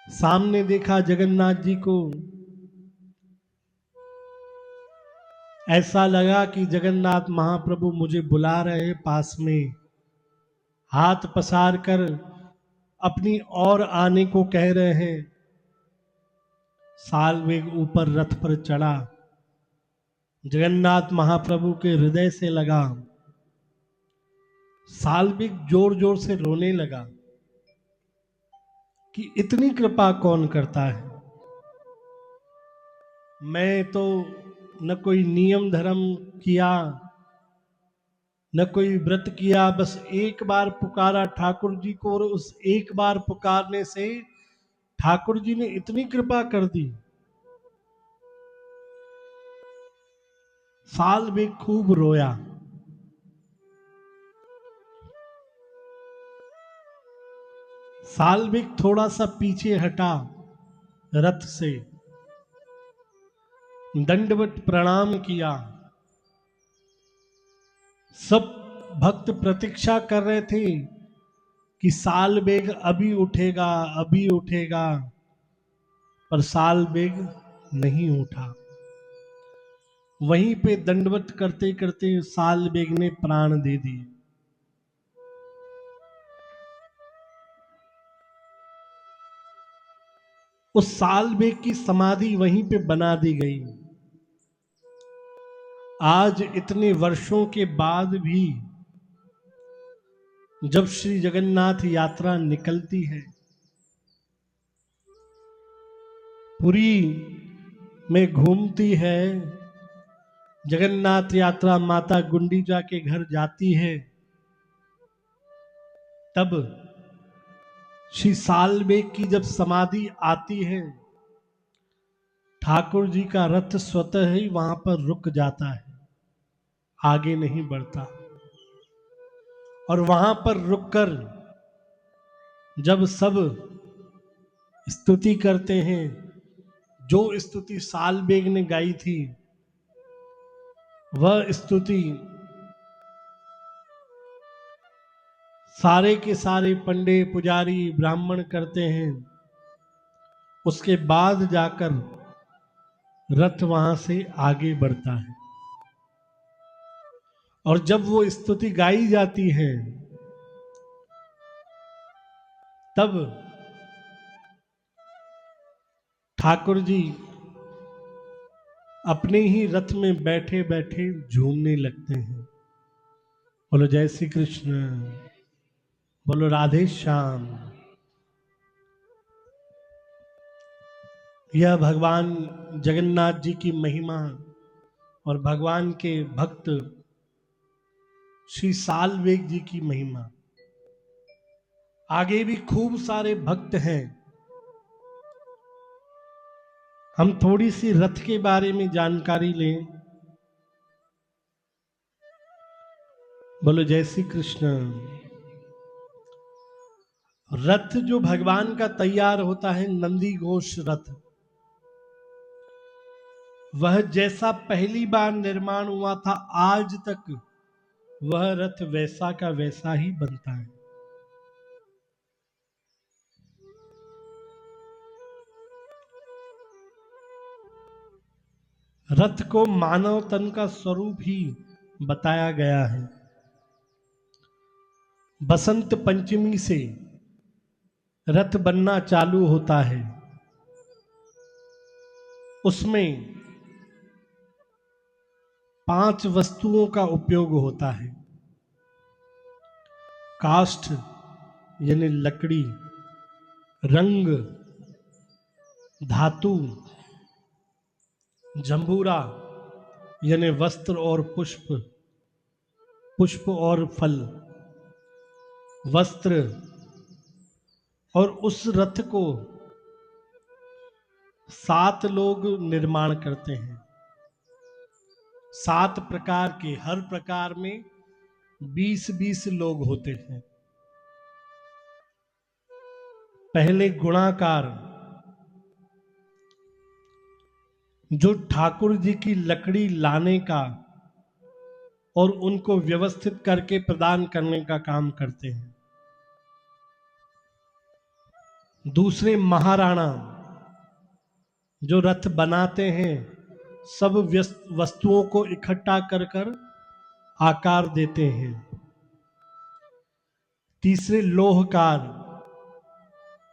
सामने देखा जगन्नाथ जी को, ऐसा लगा कि जगन्नाथ महाप्रभु मुझे बुला रहे हैं पास में, हाथ पसार कर अपनी ओर आने को कह रहे हैं। सालबेग ऊपर रथ पर चढ़ा, जगन्नाथ महाप्रभु के हृदय से लगा। सालबेग जोर जोर से रोने लगा। कि इतनी कृपा कौन करता है। मैं तो न कोई नियम धर्म किया, न कोई व्रत किया, बस एक बार पुकारा ठाकुर जी को, और उस एक बार पुकारने से ठाकुर जी ने इतनी कृपा कर दी। साल में खूब रोया, साल में थोड़ा सा पीछे हटा रथ से, दंडवत प्रणाम किया। सब भक्त प्रतीक्षा कर रहे थे कि साल बेग अभी उठेगा, अभी उठेगा, पर साल बेग नहीं उठा। वहीं पे दंडवत करते करते साल बेग ने प्राण दे दिए। उस साल बेग की समाधि वहीं पे बना दी गई। आज इतने वर्षों के बाद भी जब श्री जगन्नाथ यात्रा निकलती है, पुरी में घूमती है, जगन्नाथ यात्रा माता गुंडीचा के घर जाती है, तब श्री सालबेग की जब समाधि आती है, ठाकुर जी का रथ स्वतः ही वहां पर रुक जाता है, आगे नहीं बढ़ता। और वहां पर रुककर जब सब स्तुति करते हैं, जो स्तुति सालबेग ने गाई थी, वह स्तुति सारे के सारे पंडे पुजारी ब्राह्मण करते हैं। उसके बाद जाकर रथ वहां से आगे बढ़ता है। और जब वो स्तुति गाई जाती है, तब ठाकुर जी अपने ही रथ में बैठे बैठे झूमने लगते हैं। बोलो जय श्री कृष्ण, बोलो राधे श्याम। यह भगवान जगन्नाथ जी की महिमा और भगवान के भक्त श्री सालवेग जी की महिमा। आगे भी खूब सारे भक्त हैं। हम थोड़ी सी रथ के बारे में जानकारी लें। बोलो जय श्री कृष्ण। रथ जो भगवान का तैयार होता है, नंदी घोष रथ, वह जैसा पहली बार निर्माण हुआ था, आज तक वह रथ वैसा का वैसा ही बनता है। रथ को मानव तन का स्वरूप ही बताया गया है। बसंत पंचमी से रथ बनना चालू होता है। उसमें 5 वस्तुओं का उपयोग होता है। काष्ठ यानी लकड़ी, रंग, धातु, जंबूरा यानी वस्त्र और पुष्प, पुष्प और फल, वस्त्र, और उस रथ को 7 लोग निर्माण करते हैं। 7 प्रकार के, हर प्रकार में 20-20 लोग होते हैं। पहले गुणाकार, जो ठाकुर जी की लकड़ी लाने का और उनको व्यवस्थित करके प्रदान करने का काम करते हैं। दूसरे महाराणा, जो रथ बनाते हैं, सब वस्तुओं को इकट्ठा कर कर आकार देते हैं। तीसरे लोहकार,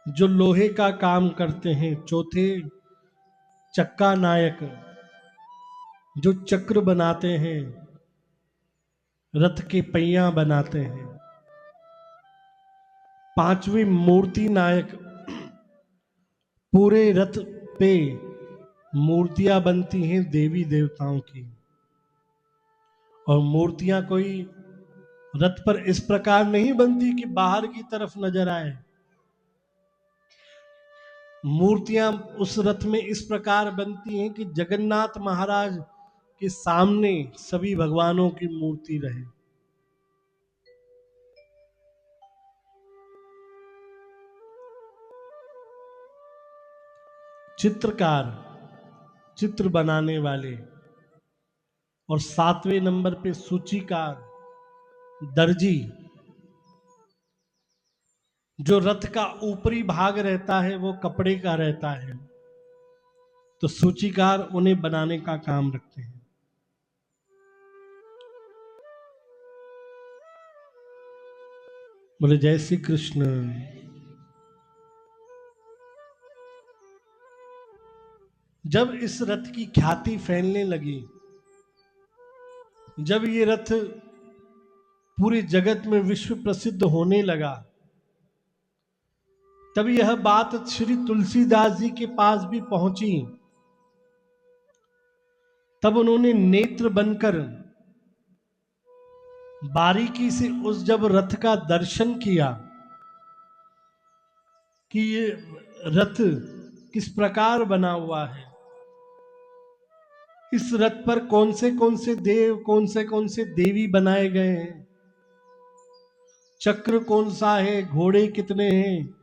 जो लोहे का काम करते हैं। चौथे चक्का नायक, जो चक्र बनाते हैं, रथ के पहिया बनाते हैं। पांचवी मूर्ति नायक, पूरे रथ पे मूर्तियां बनती हैं देवी देवताओं की, और मूर्तियां कोई रथ पर इस प्रकार नहीं बनती कि बाहर की तरफ नजर आए। मूर्तियां उस रथ में इस प्रकार बनती हैं कि जगन्नाथ महाराज के सामने सभी भगवानों की मूर्ति रहे। चित्रकार, चित्र बनाने वाले, और 7वें नंबर पे सूचीकार, दर्जी। जो रथ का ऊपरी भाग रहता है वो कपड़े का रहता है, तो सूचीकार उन्हें बनाने का काम रखते हैं। बोले जय श्री कृष्ण। जब इस रथ की ख्याति फैलने लगी, जब ये रथ पूरे जगत में विश्व प्रसिद्ध होने लगा, तब यह बात श्री तुलसीदास जी के पास भी पहुंची। तब उन्होंने नेत्र बनकर बारीकी से उस जब रथ का दर्शन किया कि ये रथ किस प्रकार बना हुआ है, इस रथ पर कौन से देव कौन से देवी बनाए गए हैं, चक्र कौन सा है, घोड़े कितने हैं,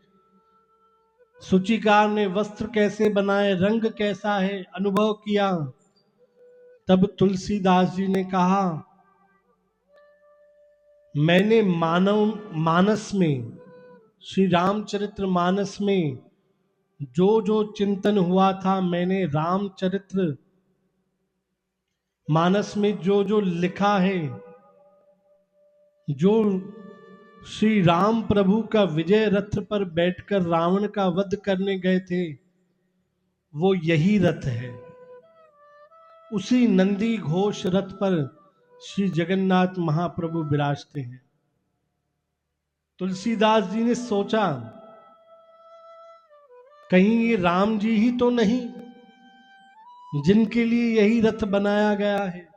सूचीकार ने वस्त्र कैसे बनाए, रंग कैसा है, अनुभव किया। तब तुलसीदास जी ने कहा, मैंने मानव मानस में, श्री रामचरित्र मानस में जो जो चिंतन हुआ था, मैंने रामचरित्र मानस में जो जो लिखा है, जो श्री राम प्रभु का विजय रथ पर बैठकर रावण का वध करने गए थे, वो यही रथ है। उसी नंदी घोष रथ पर श्री जगन्नाथ महाप्रभु विराजते हैं। तुलसीदास जी ने सोचा, कहीं ये राम जी ही तो नहीं जिनके लिए यही रथ बनाया गया है।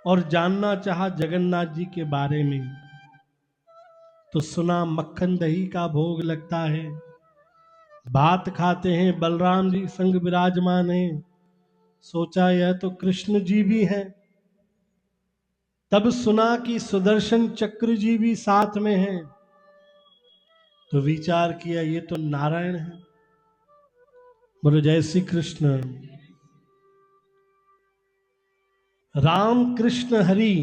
और जानना चाहा जगन्नाथ जी के बारे में, तो सुना मक्खन दही का भोग लगता है, भात खाते हैं बलराम जी संग विराजमान हैं। सोचा यह तो कृष्ण जी भी हैं। तब सुना कि सुदर्शन चक्र जी भी साथ में हैं, तो विचार किया ये तो नारायण है। बोलो जय श्री कृष्ण। राम कृष्ण हरि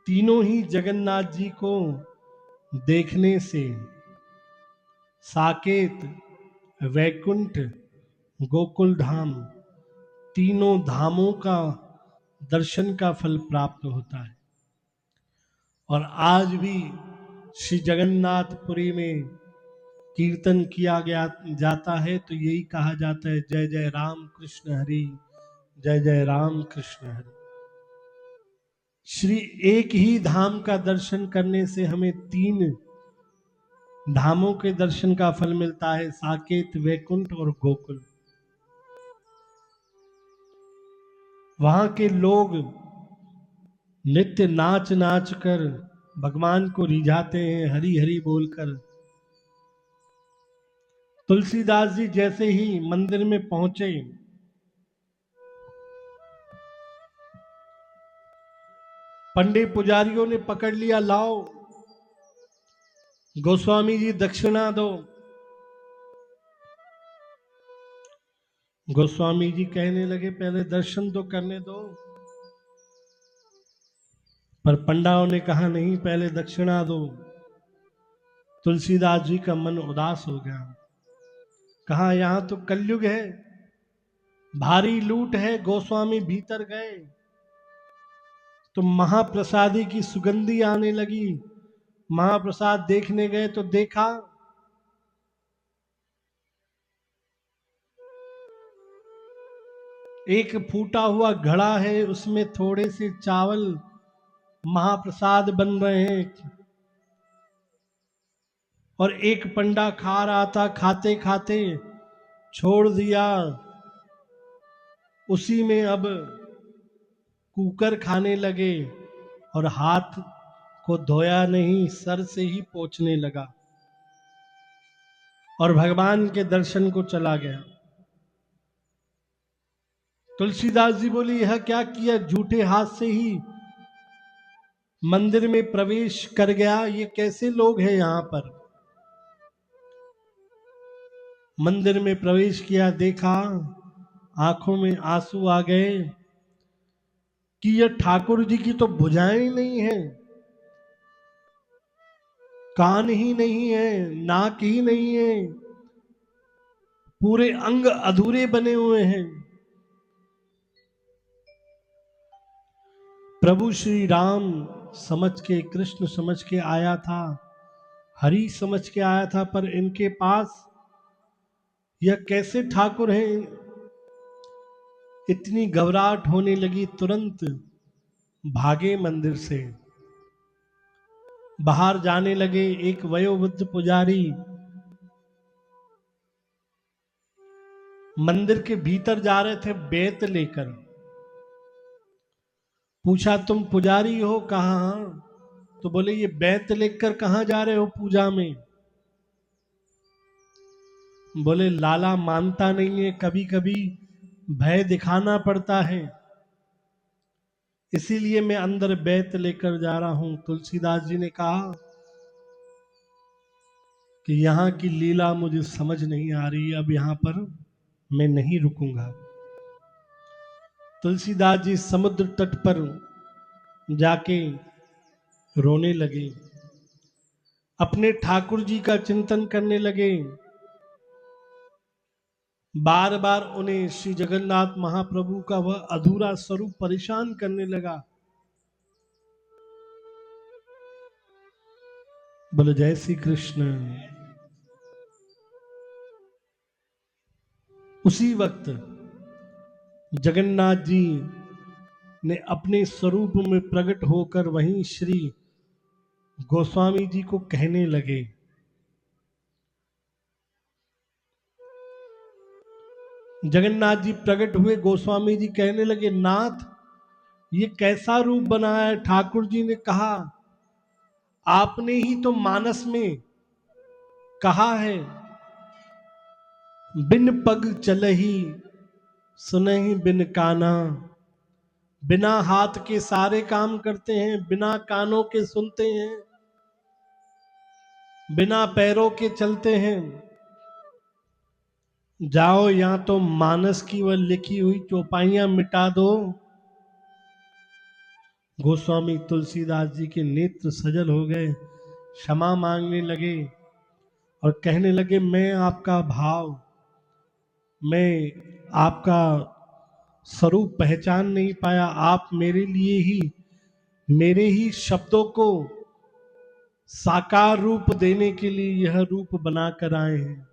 तीनों ही जगन्नाथ जी को देखने से साकेत, वैकुंठ, गोकुल धाम, तीनों धामों का दर्शन का फल प्राप्त होता है। और आज भी श्री जगन्नाथपुरी में कीर्तन किया गया जाता है तो यही कहा जाता है, जय जय राम कृष्ण हरि, जय जय राम कृष्ण हरि। श्री एक ही धाम का दर्शन करने से हमें 3 धामों के दर्शन का फल मिलता है, साकेत, वैकुंठ और गोकुल। वहां के लोग नित्य नाच नाच कर भगवान को रिझाते हैं, हरि हरि बोलकर। तुलसीदास जी जैसे ही मंदिर में पहुंचे, पंडित पुजारियों ने पकड़ लिया, लाओ गोस्वामी जी दक्षिणा दो। गोस्वामी जी कहने लगे पहले दर्शन तो करने दो, पर पंडाओं ने कहा नहीं पहले दक्षिणा दो। तुलसीदास जी का मन उदास हो गया, कहा यहां तो कलयुग है, भारी लूट है। गोस्वामी भीतर गए तो महाप्रसादी की सुगंधी आने लगी। महाप्रसाद देखने गए तो देखा एक फूटा हुआ घड़ा है, उसमें थोड़े से चावल महाप्रसाद बन रहे हैं, और एक पंडा खा रहा था, खाते खाते छोड़ दिया, उसी में अब कुकर खाने लगे और हाथ को धोया नहीं, सर से ही पोंछने लगा और भगवान के दर्शन को चला गया। तुलसीदास जी बोली, यह क्या किया, झूठे हाथ से ही मंदिर में प्रवेश कर गया, ये कैसे लोग हैं यहां पर। मंदिर में प्रवेश किया, देखा, आंखों में आंसू आ गए कि यह ठाकुर जी की तो भुजाएं ही नहीं है, कान ही नहीं है, नाक ही नहीं है, पूरे अंग अधूरे बने हुए हैं। प्रभु श्री राम समझ के, कृष्ण समझ के आया था, हरि समझ के आया था, पर इनके पास यह कैसे ठाकुर हैं। इतनी घबराहट होने लगी, तुरंत भागे मंदिर से, बाहर जाने लगे। एक वयोवृद्ध पुजारी मंदिर के भीतर जा रहे थे बेत लेकर। पूछा, तुम पुजारी हो? कहाँ? तो बोले, ये बेत लेकर कहाँ जा रहे हो पूजा में? बोले, लाला मानता नहीं है, कभी कभी भय दिखाना पड़ता है, इसीलिए मैं अंदर बेत लेकर जा रहा हूं। तुलसीदास जी ने कहा कि यहां की लीला मुझे समझ नहीं आ रही, अब यहां पर मैं नहीं रुकूंगा। तुलसीदास जी समुद्र तट पर जाके रोने लगे, अपने ठाकुर जी का चिंतन करने लगे। बार बार उन्हें श्री जगन्नाथ महाप्रभु का वह अधूरा स्वरूप परेशान करने लगा। बोले, जय श्री कृष्ण। उसी वक्त जगन्नाथ जी ने अपने स्वरूप में प्रकट होकर वहीं श्री गोस्वामी जी को कहने लगे। जगन्नाथ जी प्रकट हुए, गोस्वामी जी कहने लगे, नाथ ये कैसा रूप बनाया है। ठाकुर जी ने कहा, आपने ही तो मानस में कहा है, बिन पग चलही सुनहि बिन काना। बिना हाथ के सारे काम करते हैं, बिना कानों के सुनते हैं, बिना पैरों के चलते हैं। जाओ या तो मानस की वह लिखी हुई चौपाइयां मिटा दो। गोस्वामी तुलसीदास जी के नेत्र सजल हो गए, क्षमा मांगने लगे और कहने लगे, मैं आपका भाव, मैं आपका स्वरूप पहचान नहीं पाया। आप मेरे लिए ही, मेरे ही शब्दों को साकार रूप देने के लिए यह रूप बनाकर आए हैं।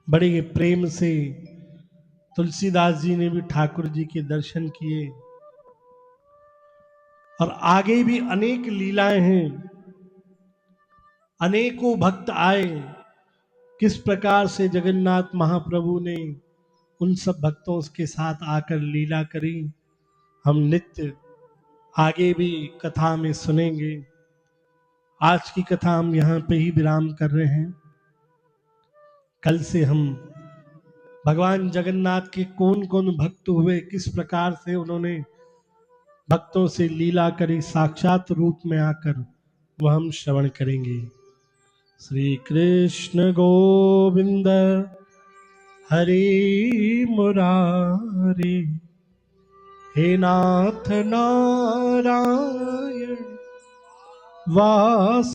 बड़े प्रेम से तुलसीदास जी ने भी ठाकुर जी के दर्शन किए और आगे भी अनेक लीलाएं हैं। अनेकों भक्त आए, किस प्रकार से जगन्नाथ महाप्रभु ने उन सब भक्तों के साथ आकर लीला करी, हम नित्य आगे भी कथा में सुनेंगे। आज की कथा हम यहाँ पे ही विराम कर रहे हैं। कल से हम भगवान जगन्नाथ के कौन कौन भक्त हुए, किस प्रकार से उन्होंने भक्तों से लीला करी साक्षात रूप में आकर, वह हम श्रवण करेंगे। श्री कृष्ण गोविंद हरि मुरारी, हे नाथ नारायण वास